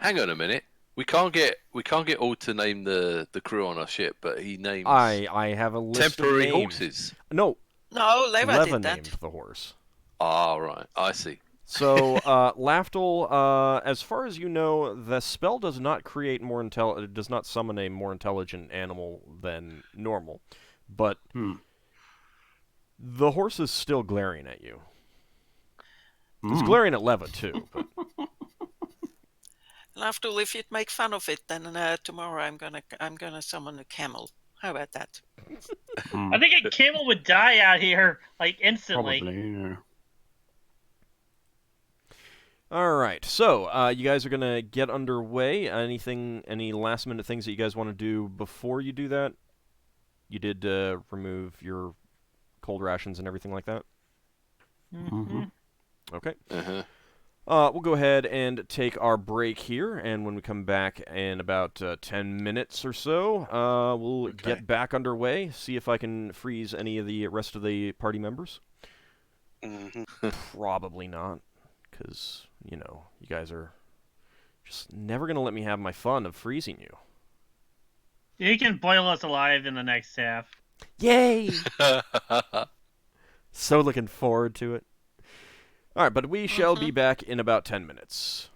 Hang on a minute. We can't get Ald to name the crew on our ship, but he names I have a list temporary of names. horses. No, No, Leva Leva did that. named the horse. Ah, right. I see. So, Lafdul, as far as you know, the spell does not create it does not summon a more intelligent animal than normal, but the horse is still glaring at you. It's glaring at Leva too. But... Lafdul, if you'd make fun of it, then tomorrow I'm gonna summon a camel. How about that? I think a camel would die out here, like, instantly. Probably, yeah. All right, so you guys are gonna get underway. Any last minute things that you guys want to do before you do that? You did remove your cold rations and everything like that. Mm-hmm. Okay. Uh-huh. We'll go ahead and take our break here, and when we come back in about 10 minutes or so, we'll get back underway, see if I can freeze any of the rest of the party members. Mm-hmm. Probably not, because, you guys are just never going to let me have my fun of freezing you. You can boil us alive in the next half. Yay! So looking forward to it. All right, but we shall be back in about 10 minutes.